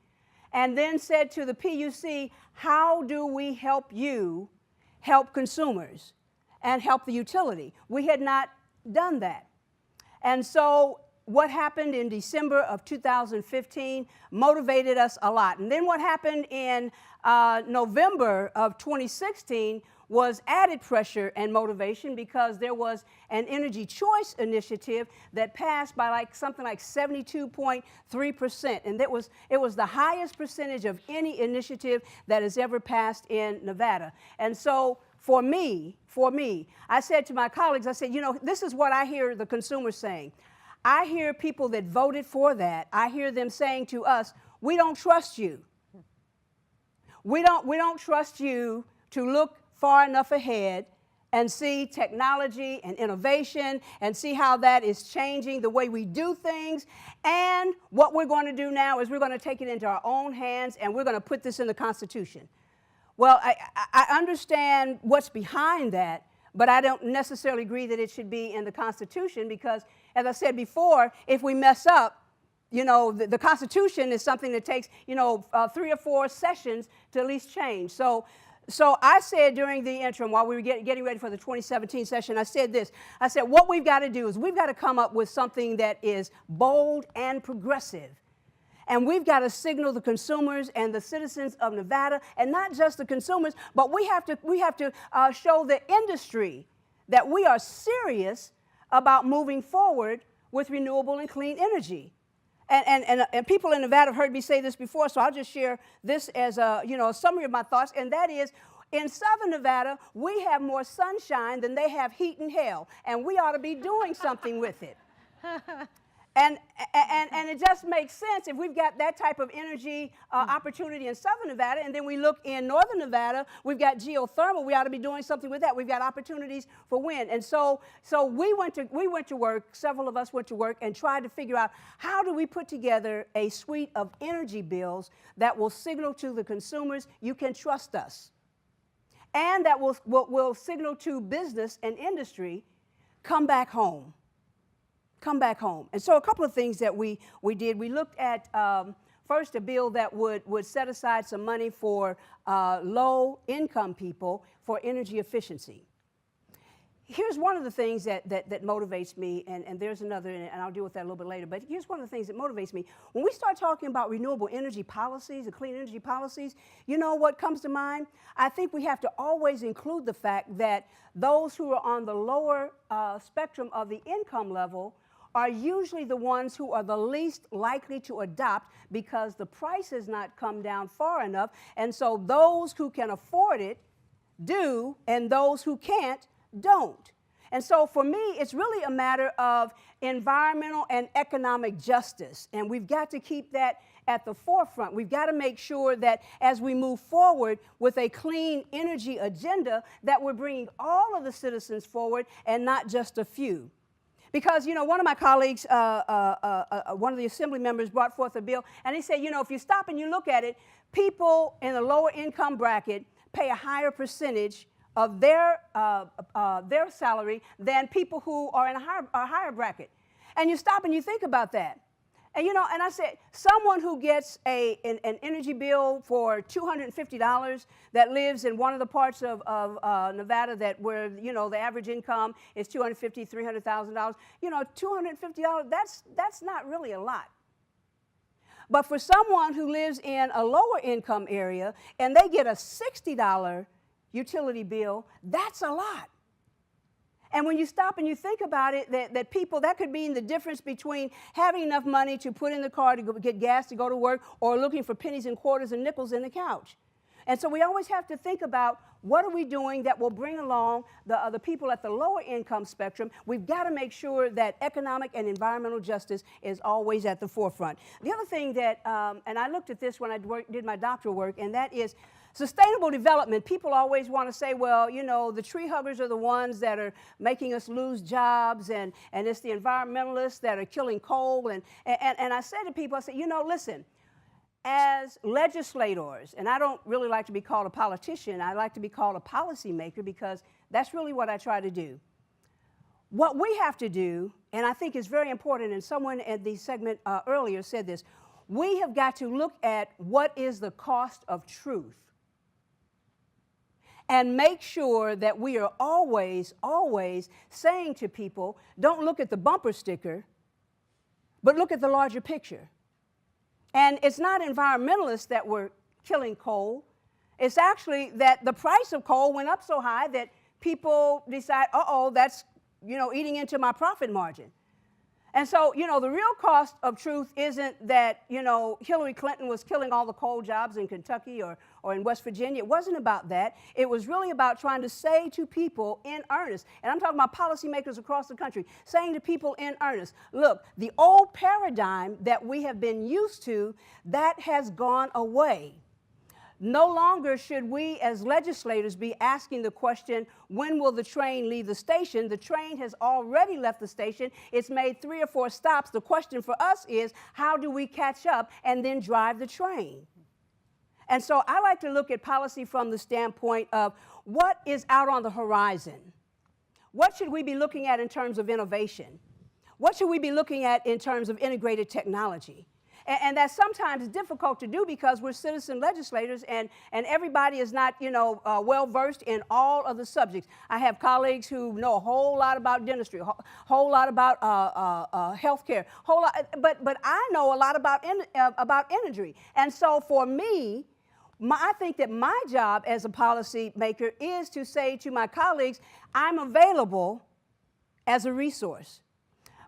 S5: and then said to the PUC, how do we help you help consumers and help the utility? We had not done that. And so what happened in December of 2015 motivated us a lot. And then what happened in November of 2016 was added pressure and motivation, because there was an energy choice initiative that passed by something like 72.3%. And it was the highest percentage of any initiative that has ever passed in Nevada. And so for me, I said to my colleagues, I said, this is what I hear the consumers saying. I hear people that voted for that, I hear them saying to us, we don't trust you. We don't trust you to look far enough ahead and see technology and innovation and see how that is changing the way we do things. And what we're going to do now is we're going to take it into our own hands, and we're going to put this in the Constitution. Well, I understand what's behind that, but I don't necessarily agree that it should be in the Constitution, because, as I said before, if we mess up, the Constitution is something that takes, 3 or 4 sessions to at least change. So I said during the interim, while we were getting ready for the 2017 session, I said this. I said, what we've got to do is we've got to come up with something that is bold and progressive. And we've got to signal the consumers and the citizens of Nevada, and not just the consumers, but we have to show the industry that we are serious about moving forward with renewable and clean energy. And people in Nevada have heard me say this before, so I'll just share this as a summary of my thoughts, and that is, in Southern Nevada, we have more sunshine than they have heat and hell, and we ought to be doing something with it. And it just makes sense if we've got that type of energy opportunity in Southern Nevada, and then we look in Northern Nevada, we've got geothermal, we ought to be doing something with that. We've got opportunities for wind. And so we went to work, several of us went to work, and tried to figure out how do we put together a suite of energy bills that will signal to the consumers, you can trust us. And that will signal to business and industry, come back home. Come back home. And so a couple of things that we did. We looked at, first, a bill that would set aside some money for low-income people for energy efficiency. Here's one of the things that motivates me, and there's another, and I'll deal with that a little bit later, but here's one of the things that motivates me. When we start talking about renewable energy policies and clean energy policies, you know what comes to mind? I think we have to always include the fact that those who are on the lower spectrum of the income level are usually the ones who are the least likely to adopt, because the price has not come down far enough, and so those who can afford it do, and those who can't don't. And so for me, it's really a matter of environmental and economic justice, and we've got to keep that at the forefront. We've got to make sure that as we move forward with a clean energy agenda, that we're bringing all of the citizens forward and not just a few. Because, one of my colleagues, one of the assembly members brought forth a bill, and he said, if you stop and you look at it, people in the lower income bracket pay a higher percentage of their salary than people who are in a higher bracket. And you stop and you think about that. And, and I said, someone who gets an energy bill for $250 that lives in one of the parts of Nevada where the average income is $250,000, $300,000, $250, that's not really a lot. But for someone who lives in a lower income area and they get a $60 utility bill, that's a lot. And when you stop and you think about it, that people, that could mean the difference between having enough money to put in the car to go get gas to go to work, or looking for pennies and quarters and nickels in the couch. And so we always have to think about, what are we doing that will bring along the people at the lower income spectrum? We've got to make sure that economic and environmental justice is always at the forefront. The other thing that, and I looked at this when I did my doctoral work, and that is sustainable development. People always want to say, well, the tree huggers are the ones that are making us lose jobs, and it's the environmentalists that are killing coal. And I said to people, I said, listen, as legislators, and I don't really like to be called a politician, I like to be called a policymaker because that's really what I try to do. What we have to do, and I think is very important, and someone at the segment earlier said this, we have got to look at what is the cost of truth and make sure that we are always, always saying to people, don't look at the bumper sticker, but look at the larger picture. And it's not environmentalists that were killing coal. It's actually that the price of coal went up so high that people decide, uh-oh, that's, eating into my profit margin. And so, the real cost of truth isn't that, Hillary Clinton was killing all the coal jobs in Kentucky or in West Virginia. It wasn't about that. It was really about trying to say to people in earnest, and I'm talking about policymakers across the country, saying to people in earnest, look, the old paradigm that we have been used to, that has gone away. No longer should we as legislators be asking the question, when will the train leave the station? The train has already left the station. It's made 3 or 4 stops. The question for us is, how do we catch up and then drive the train? And so I like to look at policy from the standpoint of what is out on the horizon? What should we be looking at in terms of innovation? What should we be looking at in terms of integrated technology? And that's sometimes difficult to do because we're citizen legislators and everybody is not, well-versed in all of the subjects. I have colleagues who know a whole lot about dentistry, a whole lot about healthcare, but I know a lot about energy. And so for me, I think that my job as a policymaker is to say to my colleagues, I'm available as a resource.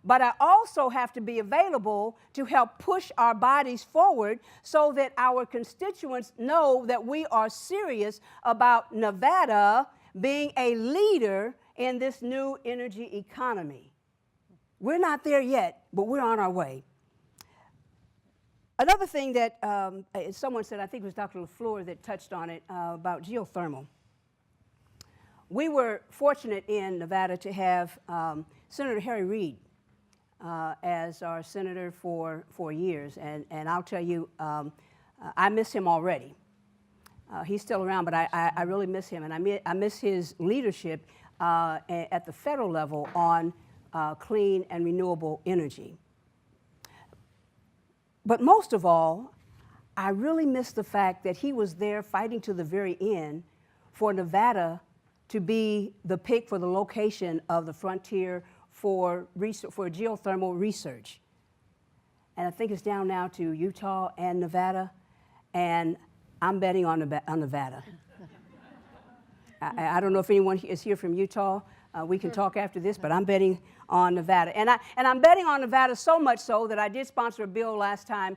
S5: But I also have to be available to help push our bodies forward so that our constituents know that we are serious about Nevada being a leader in this new energy economy. We're not there yet, but we're on our way. Another thing that someone said, I think it was Dr. LaFleur that touched on it, about geothermal. We were fortunate in Nevada to have Senator Harry Reid as our senator for years, and I'll tell you, I miss him already. He's still around, but I really miss him, and I miss his leadership at the federal level on clean and renewable energy. But most of all, I really miss the fact that he was there fighting to the very end for Nevada to be the pick for the location of the frontier for geothermal research. And I think it's down now to Utah and Nevada, and I'm betting on Nevada. I don't know if anyone is here from Utah. We can talk after this, but I'm betting on Nevada. And I'm betting on Nevada so much so that I did sponsor a bill last time,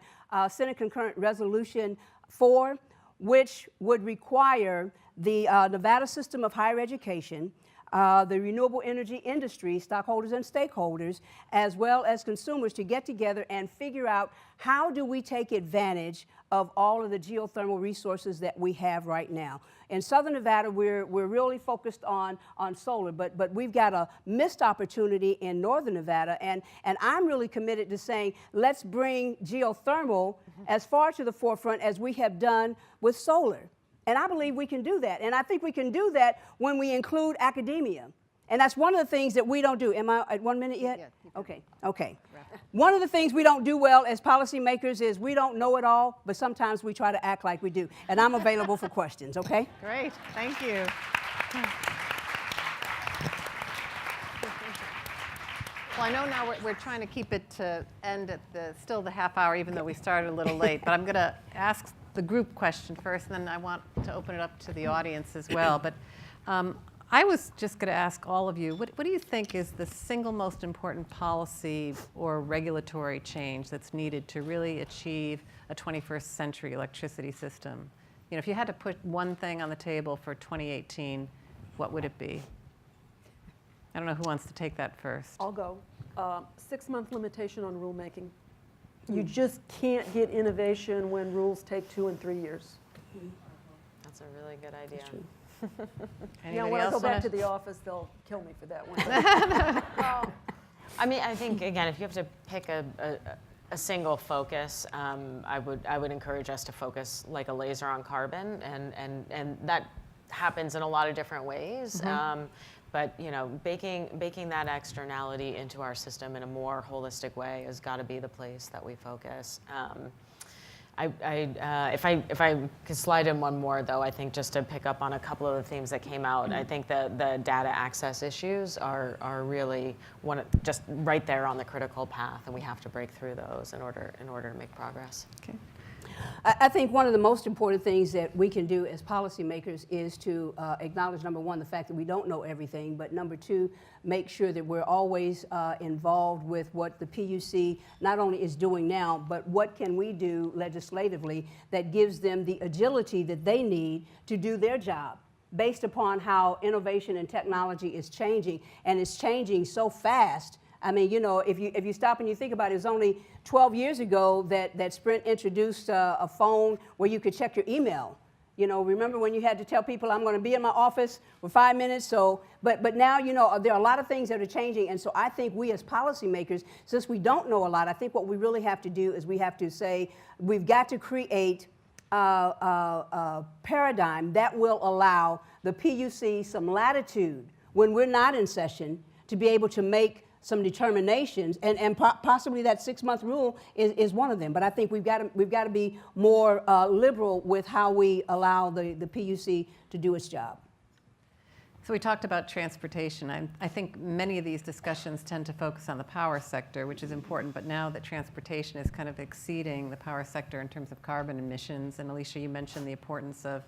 S5: Senate Concurrent Resolution 4, which would require the Nevada system of higher education, the renewable energy industry, stockholders and stakeholders, as well as consumers, to get together and figure out how do we take advantage of all of the geothermal resources that we have right now. In Southern Nevada, we're really focused on solar, but we've got a missed opportunity in Northern Nevada, and I'm really committed to saying, let's bring geothermal as far to the forefront as we have done with solar. And I believe we can do that. And I think we can do that when we include academia. And that's one of the things that we don't do. Am I at 1 minute yet? Yeah, okay. One of the things we don't do well as policymakers is we don't know it all, but sometimes we try to act like we do. And I'm available for questions, okay?
S2: Great, thank you. Well, I know now we're trying to keep it to end at still the half hour, even though we started a little late. But I'm going to ask the group question first, and then I want to open it up to the audience as well. But I was just going to ask all of you, what do you think is the single most important policy or regulatory change that's needed to really achieve a 21st century electricity system? You know, if you had to put one thing on the table for 2018, what would it be? I don't know who wants to take that first.
S4: I'll go. 6-month limitation on rulemaking. You just can't get innovation when rules take 2 and 3 years.
S3: That's a really good idea.
S4: That's true.
S2: Anybody
S4: when I
S2: else
S4: go back
S2: wanna-
S4: to the office, they'll kill me for that one.
S3: I mean, I think, again, if you have to pick a single focus. I would encourage us to focus like a laser on carbon, and that happens in a lot of different ways. But baking that externality into our system in a more holistic way has got to be the place that we focus. If I could slide in one more, though, I think just to pick up on a couple of the themes that came out, I think the data access issues are really just right there on the critical path, and we have to break through those in order to make progress.
S5: Okay. I think one of the most important things that we can do as policymakers is to acknowledge, number one, the fact that we don't know everything, but number two, make sure that we're always involved with what the PUC not only is doing now, but what can we do legislatively that gives them the agility that they need to do their job based upon how innovation and technology is changing, and it's changing so fast. I mean, if you stop and you think about it, it was only 12 years ago that Sprint introduced a phone where you could check your email. Remember when you had to tell people, I'm going to be in my office for 5 minutes? But now, there are a lot of things that are changing. And so I think we as policymakers, since we don't know a lot, I think what we really have to do is we have to say, we've got to create a paradigm that will allow the PUC some latitude when we're not in session to be able to make some determinations, and possibly that 6-month rule is one of them. But I think we've got to be more liberal with how we allow the PUC to do its job.
S2: So we talked about transportation. I think many of these discussions tend to focus on the power sector, which is important, but now that transportation is kind of exceeding the power sector in terms of carbon emissions, and Alicia, you mentioned the importance of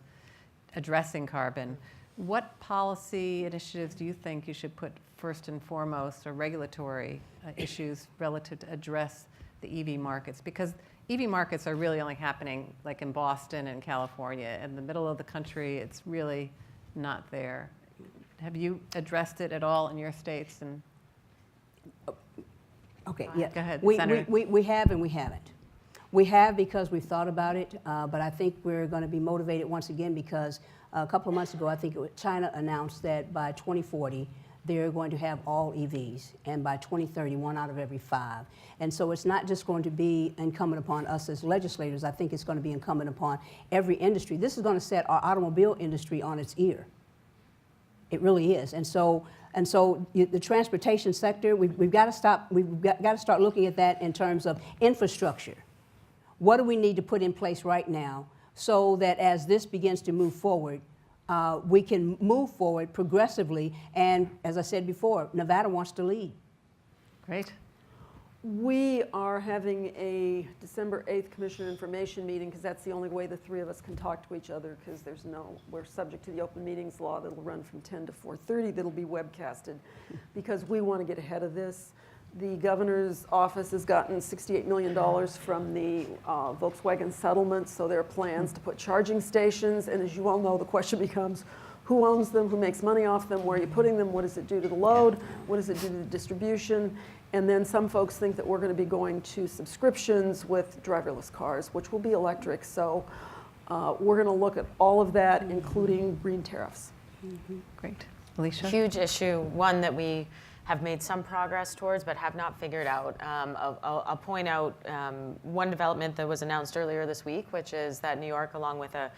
S2: addressing carbon. What policy initiatives do you think you should put first and foremost, or regulatory issues relative to address the EV markets? Because EV markets are really only happening like in Boston and California. In the middle of the country, it's really not there. Have you addressed it at all in your states? And
S5: Okay, yeah.
S2: Go ahead,
S5: we have and we haven't. We have because we've thought about it, but I think we're going to be motivated once again because a couple of months ago, I think China announced that by 2040, they're going to have all EVs, and by 2030, 1 out of every 5. And so it's not just going to be incumbent upon us as legislators. I think it's going to be incumbent upon every industry. This is going to set our automobile industry on its ear. It really is. And so the transportation sector, we've got to stop. We've got to start looking at that in terms of infrastructure. What do we need to put in place right now so that as this begins to move forward, we can move forward progressively? And as I said before, Nevada wants to lead. Great.
S4: We are having a December 8th Commissioner Information meeting because that's the only way the three of us can talk to each other, because we're subject to the open meetings law that'll run from 10 to 4:30 that'll be webcasted, because we want to get ahead of this. The governor's office has gotten $68 million from the Volkswagen settlement, so there are plans to put charging stations, and as you all know, the question becomes, who owns them, who makes money off them, where are you putting them, what does it do to the load, what does it do to the distribution? And then some folks think that we're going to be going to subscriptions with driverless cars, which will be electric. So we're going to look at all of that, including green tariffs.
S2: Mm-hmm. Great. Alicia?
S3: Huge issue, one that we have made some progress towards but have not figured out. I'll point out one development that was announced earlier this week, which is that New York, along with a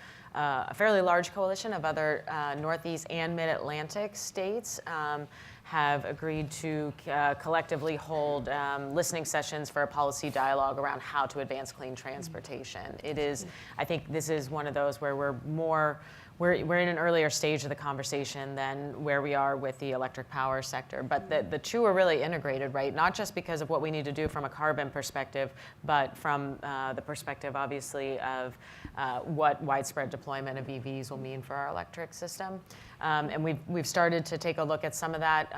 S3: fairly large coalition of other Northeast and Mid-Atlantic states, have agreed to collectively hold listening sessions for a policy dialogue around how to advance clean transportation. It is, I think this is one of those where we're in an earlier stage of the conversation than where we are with the electric power sector. But the two are really integrated, right? Not just because of what we need to do from a carbon perspective, but from the perspective, obviously, of what widespread deployment of EVs will mean for our electric system. And we've started to take a look at some of that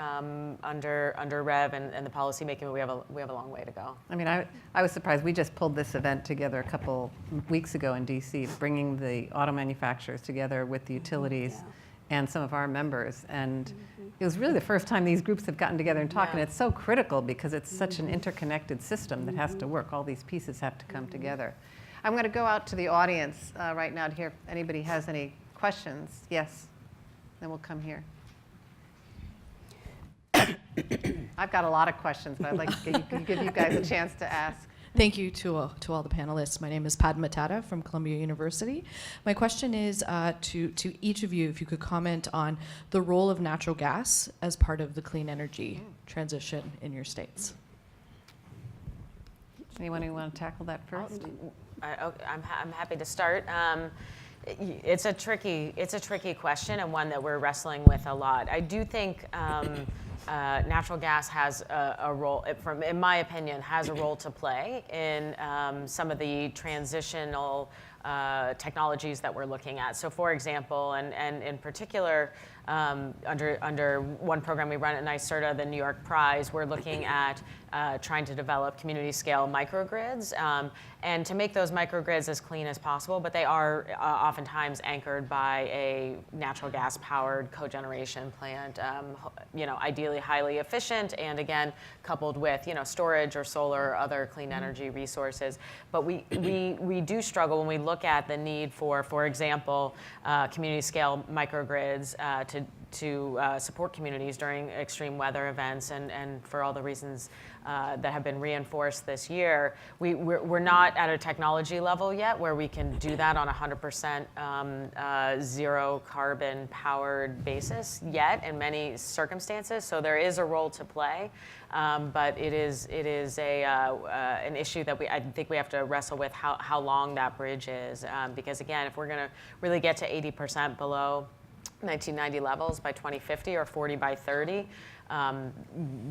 S3: under REV and the policy making, but we have a long way to go.
S2: I mean, I was surprised. We just pulled this event together a couple weeks ago in DC, bringing the auto manufacturers together with the utilities and some of our members. And it was really the first time these groups have gotten together and talked. And it's so critical because it's such an interconnected system that has to work. All these pieces have to come together. I'm going to go out to the audience right now to hear if anybody has any questions. Yes. Then we'll come here. I've got a lot of questions, but I'd like to give you guys a chance to ask.
S6: Thank you to all the panelists. My name is Padma Tata from Columbia University. My question is to each of you, if you could comment on the role of natural gas as part of the clean energy transition in your states.
S2: Anyone who want to tackle that first?
S3: I'm happy to start. It's a tricky question, and one that we're wrestling with a lot. I do think natural gas has a role, in my opinion, has a role to play in some of the transitional technologies that we're looking at. So, for example, and in particular, under one program we run at NYSERDA, the New York Prize, we're looking at trying to develop community-scale microgrids, and to make those microgrids as clean as possible, but they are oftentimes anchored by a natural gas-powered cogeneration plant, ideally highly efficient, and again, coupled with storage or solar or other clean energy resources. But we do struggle when we look at the need for example, community-scale microgrids to support communities during extreme weather events, and for all the reasons that have been reinforced this year. We're not at a technology level yet where we can do that on a 100% zero carbon powered basis yet in many circumstances. So there is a role to play, but it is an issue that I think we have to wrestle with how long that bridge is, because again, if we're going to really get to 80% below 1990 levels by 2050 or 40 by 30,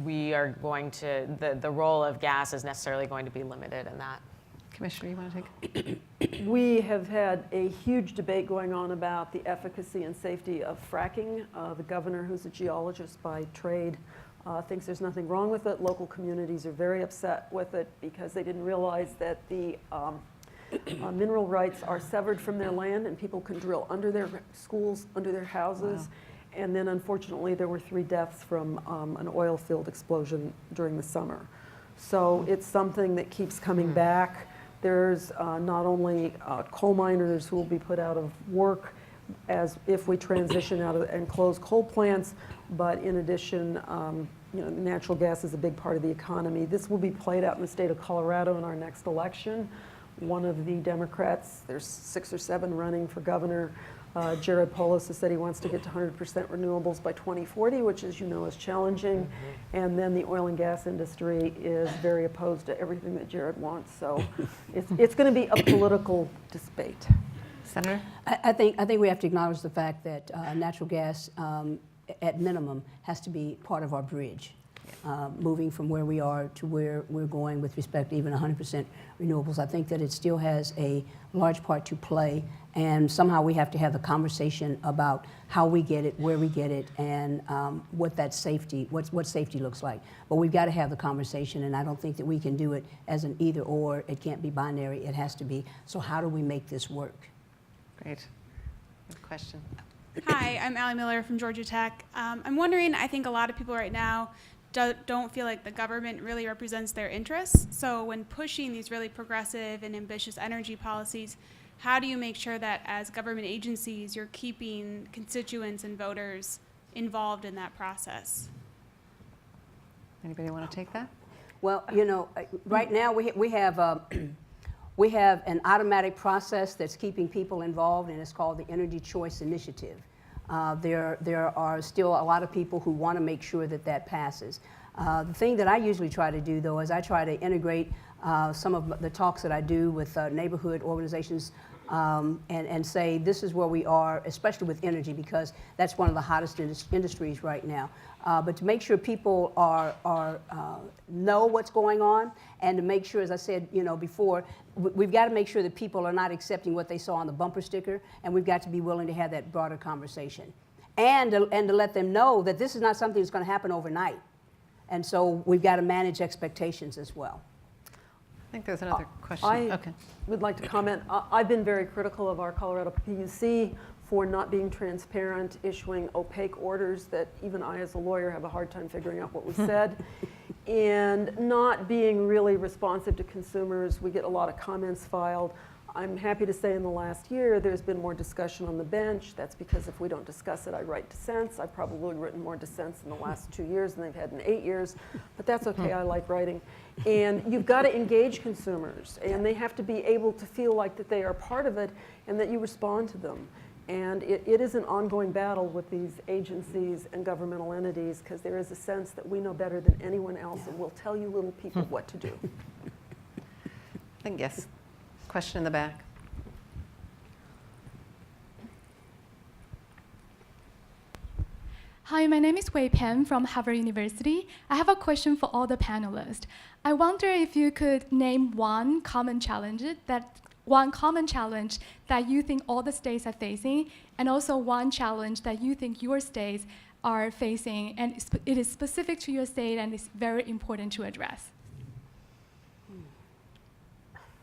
S3: we are going to, the role of gas is necessarily going to be limited in that.
S2: Commissioner, you want to take it?
S4: We have had a huge debate going on about the efficacy and safety of fracking. The governor, who's a geologist by trade, thinks there's nothing wrong with it. Local communities are very upset with it because they didn't realize that the mineral rights are severed from their land, and people can drill under their schools, under their houses. Wow. And then unfortunately there were 3 deaths from an oil field explosion during the summer. So it's something that keeps coming back. There's not only coal miners who will be put out of work as if we transition out of and close coal plants, but in addition, natural gas is a big part of the economy. This will be played out in the state of Colorado in our next election. One of the Democrats, there's 6 or 7 running for governor, Jared Polis, has said he wants to get to 100% renewables by 2040, which, as you know, is challenging. Mm-hmm. And then the oil and gas industry is very opposed to everything that Jared wants. So it's going to be a political debate.
S2: Senator?
S5: I think we have to acknowledge the fact that natural gas, at minimum, has to be part of our bridge. Moving from where we are to where we're going with respect to even 100% renewables. I think that it still has a large part to play, and somehow we have to have the conversation about how we get it, where we get it, and what that safety, what safety looks like. But we've got to have the conversation, and I don't think that we can do it as an either or. It can't be binary. It has to be, so how do we make this work?
S2: Great. Good question.
S7: Hi, I'm Allie Miller from Georgia Tech. I'm wondering, I think a lot of people right now don't feel like the government really represents their interests. So when pushing these really progressive and ambitious energy policies, how do you make sure that as government agencies, you're keeping constituents and voters involved in that process?
S2: Anybody want to take that?
S5: Well, right now we have an automatic process that's keeping people involved, and it's called the Energy Choice Initiative. There are still a lot of people who want to make sure that passes. The thing that I usually try to do, though, is I try to integrate some of the talks that I do with neighborhood organizations and say this is where we are, especially with energy, because that's one of the hottest industries right now. But to make sure people know what's going on, and to make sure, as I said before, we've got to make sure that people are not accepting what they saw on the bumper sticker, and we've got to be willing to have that broader conversation. And to let them know that this is not something that's going to happen overnight. And so we've got to manage expectations as well.
S2: I think there's another question.
S4: I would like to comment. I've been very critical of our Colorado PUC for not being transparent, issuing opaque orders that even I as a lawyer have a hard time figuring out what was said. and not being really responsive to consumers. We get a lot of comments filed. I'm happy to say in the last year there's been more discussion on the bench. That's because if we don't discuss it, I write dissents. I've probably written more dissents in the last 2 years than they've had in 8 years, but that's okay, I like writing. And you've got to engage consumers, and they have to be able to feel like that they are part of it and that you respond to them. And it is an ongoing battle with these agencies and governmental entities, because there is a sense that we know better than anyone else and we'll tell you little people what to do.
S2: I think, yes. Question in the back.
S8: Hi, my name is Wei Pan from Harvard University. I have a question for all the panelists. I wonder if you could name one common challenge that you think all the states are facing, and also one challenge that you think your states are facing, and it is specific to your state and is very important to address.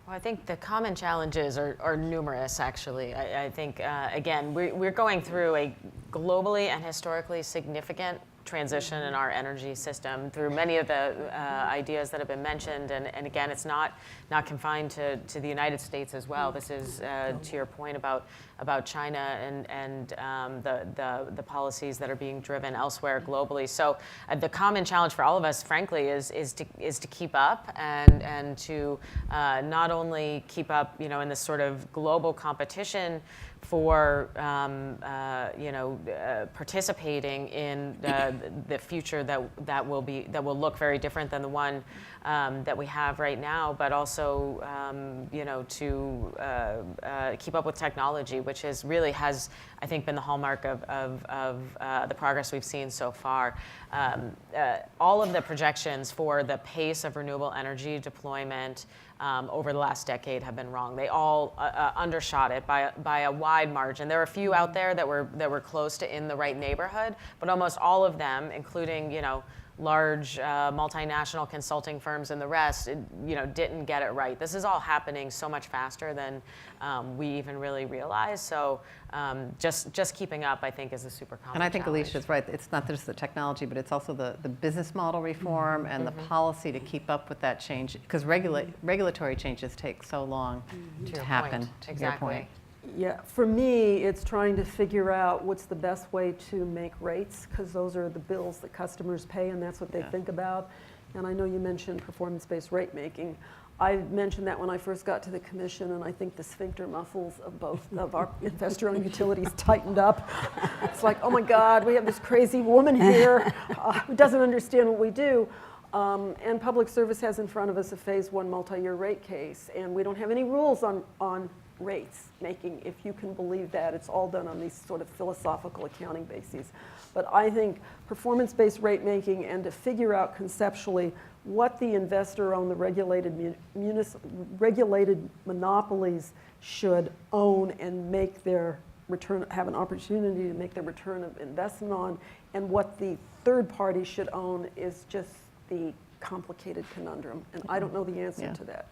S3: Well, I think the common challenges are numerous, actually. I think, again, we're going through a globally and historically significant transition in our energy system through many of the ideas that have been mentioned. And again, it's not confined to the United States as well. This is, to your point about China and the policies that are being driven elsewhere globally. So the common challenge for all of us, frankly, is to keep up and to not only keep up, in this sort of global competition for participating in the future that will look very different than the one that we have right now, but also to keep up with technology, which has I think been the hallmark of the progress we've seen so far. All of the projections for the pace of renewable energy deployment over the last decade have been wrong. They all undershot it by a wide margin. There were a few out there that were close to in the right neighborhood, but almost all of them, including large multinational consulting firms and the rest, didn't get it right. This is all happening so much faster than we even really realize. So just keeping up, I think, is a super common
S2: And I think
S3: challenge.
S2: Alicia's right. It's not just the technology, but it's also the business model reform and the policy to keep up with that change, because regulatory changes take so long to happen. To your
S3: Exactly.
S2: point.
S4: Yeah, for me, it's trying to figure out what's the best way to make rates, because those are the bills that customers pay, and that's what they think about. And I know you mentioned performance-based rate making. I mentioned that when I first got to the commission, and I think the sphincter muscles of both of our investor-owned utilities tightened up. It's like, oh my God, we have this crazy woman here who doesn't understand what we do. And Public Service has in front of us a phase 1 multi-year rate case, and we don't have any rules on rates making, if you can believe that. It's all done on these sort of philosophical accounting bases. But I think performance-based rate making, and to figure out conceptually what the investor-owned, the regulated monopolies should own and make their return, have an opportunity to make their return of investment on, and what the third party should own, is just the complicated conundrum. And I don't know the answer to that.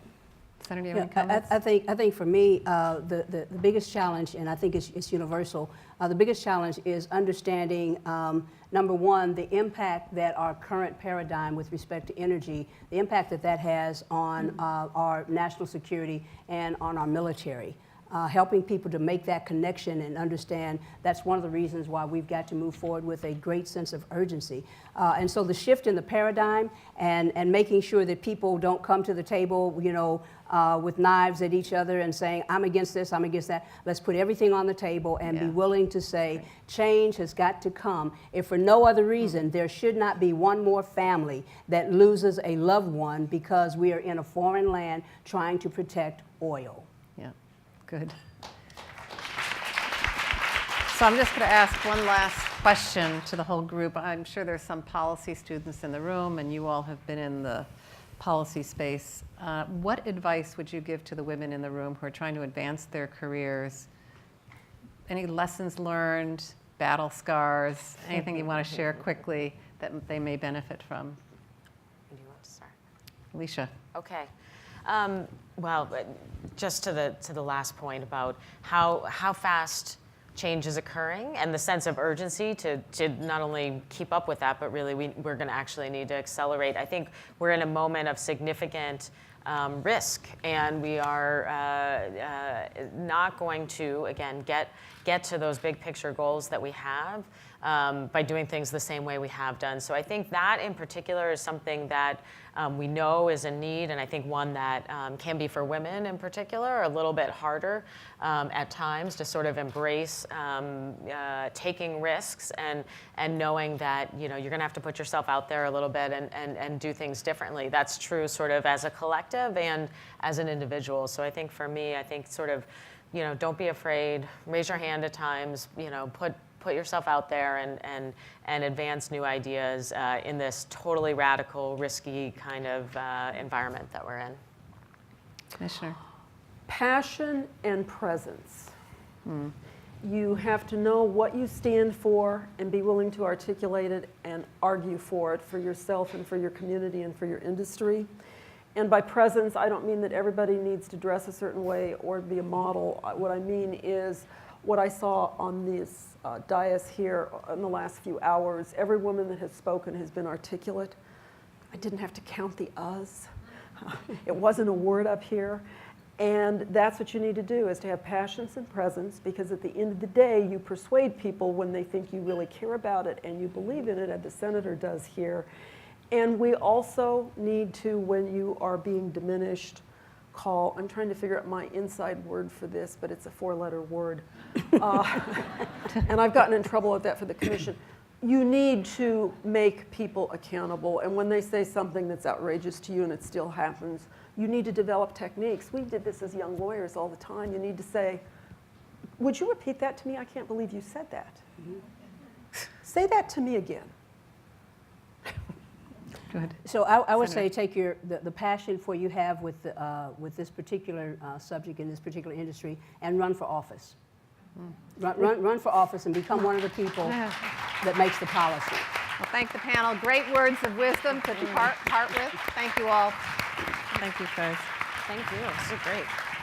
S2: Senator, do you have any comments?
S5: I think for me, the biggest challenge, and I think it's universal, the biggest challenge is understanding, number one, the impact that our current paradigm with respect to energy, the impact that has on our national security and on our military. Helping people to make that connection and understand that's one of the reasons why we've got to move forward with a great sense of urgency. And so the shift in the paradigm and making sure that people don't come to the table, with knives at each other and saying, I'm against this, I'm against that. Let's put everything on the table and be willing to say, change has got to come. If for no other reason, there should not be one more family that loses a loved one because we are in a foreign land trying to protect oil.
S2: Yeah, good. So I'm just going to ask one last question to the whole group. I'm sure there's some policy students in the room, and you all have been in the policy space. What advice would you give to the women in the room who are trying to advance their careers? Any lessons learned, battle scars, anything you want to share quickly that they may benefit from?
S3: Do you want to start?
S2: Alicia.
S3: Okay. Well, just to the last point about how fast change is occurring and the sense of urgency to not only keep up with that, but really we're going to actually need to accelerate. I think we're in a moment of significant risk, and we are not going to, again, get to those big picture goals that we have by doing things the same way we have done. So I think that in particular is something that we know is a need, and I think one that can be for women in particular a little bit harder at times to sort of embrace taking risks and knowing that you're going to have to put yourself out there a little bit and do things differently. That's true sort of as a collective and as an individual. So I think for me, I think sort of don't be afraid, raise your hand at times, put yourself out there and advance new ideas in this totally radical, risky kind of environment that we're in.
S2: Commissioner.
S4: Passion and presence. You have to know what you stand for and be willing to articulate it and argue for it for yourself and for your community and for your industry. And by presence, I don't mean that everybody needs to dress a certain way or be a model. What I mean is what I saw on this dais here in the last few hours. Every woman that has spoken has been articulate. I didn't have to count the uhs. It wasn't a word up here. And that's what you need to do, is to have passions and presence, because at the end of the day, you persuade people when they think you really care about it and you believe in it, as the senator does here. And we also need to, when you are being diminished, call, I'm trying to figure out my inside word for this, but it's a 4-letter word. And I've gotten in trouble with that for the commission. You need to make people accountable. And when they say something that's outrageous to you and it still happens, you need to develop techniques. We did this as young lawyers all the time. You need to say, would you repeat that to me? I can't believe you said that. Say that to me again.
S2: Go ahead.
S5: So I would
S2: Senator.
S5: say take the passion for you have with this particular subject in this particular industry and run for office. Run for office and become one of the people that makes the policy.
S2: Well, thank the panel. Great words of wisdom to part with. Thank you all. Thank you, guys.
S3: Thank you. This is great.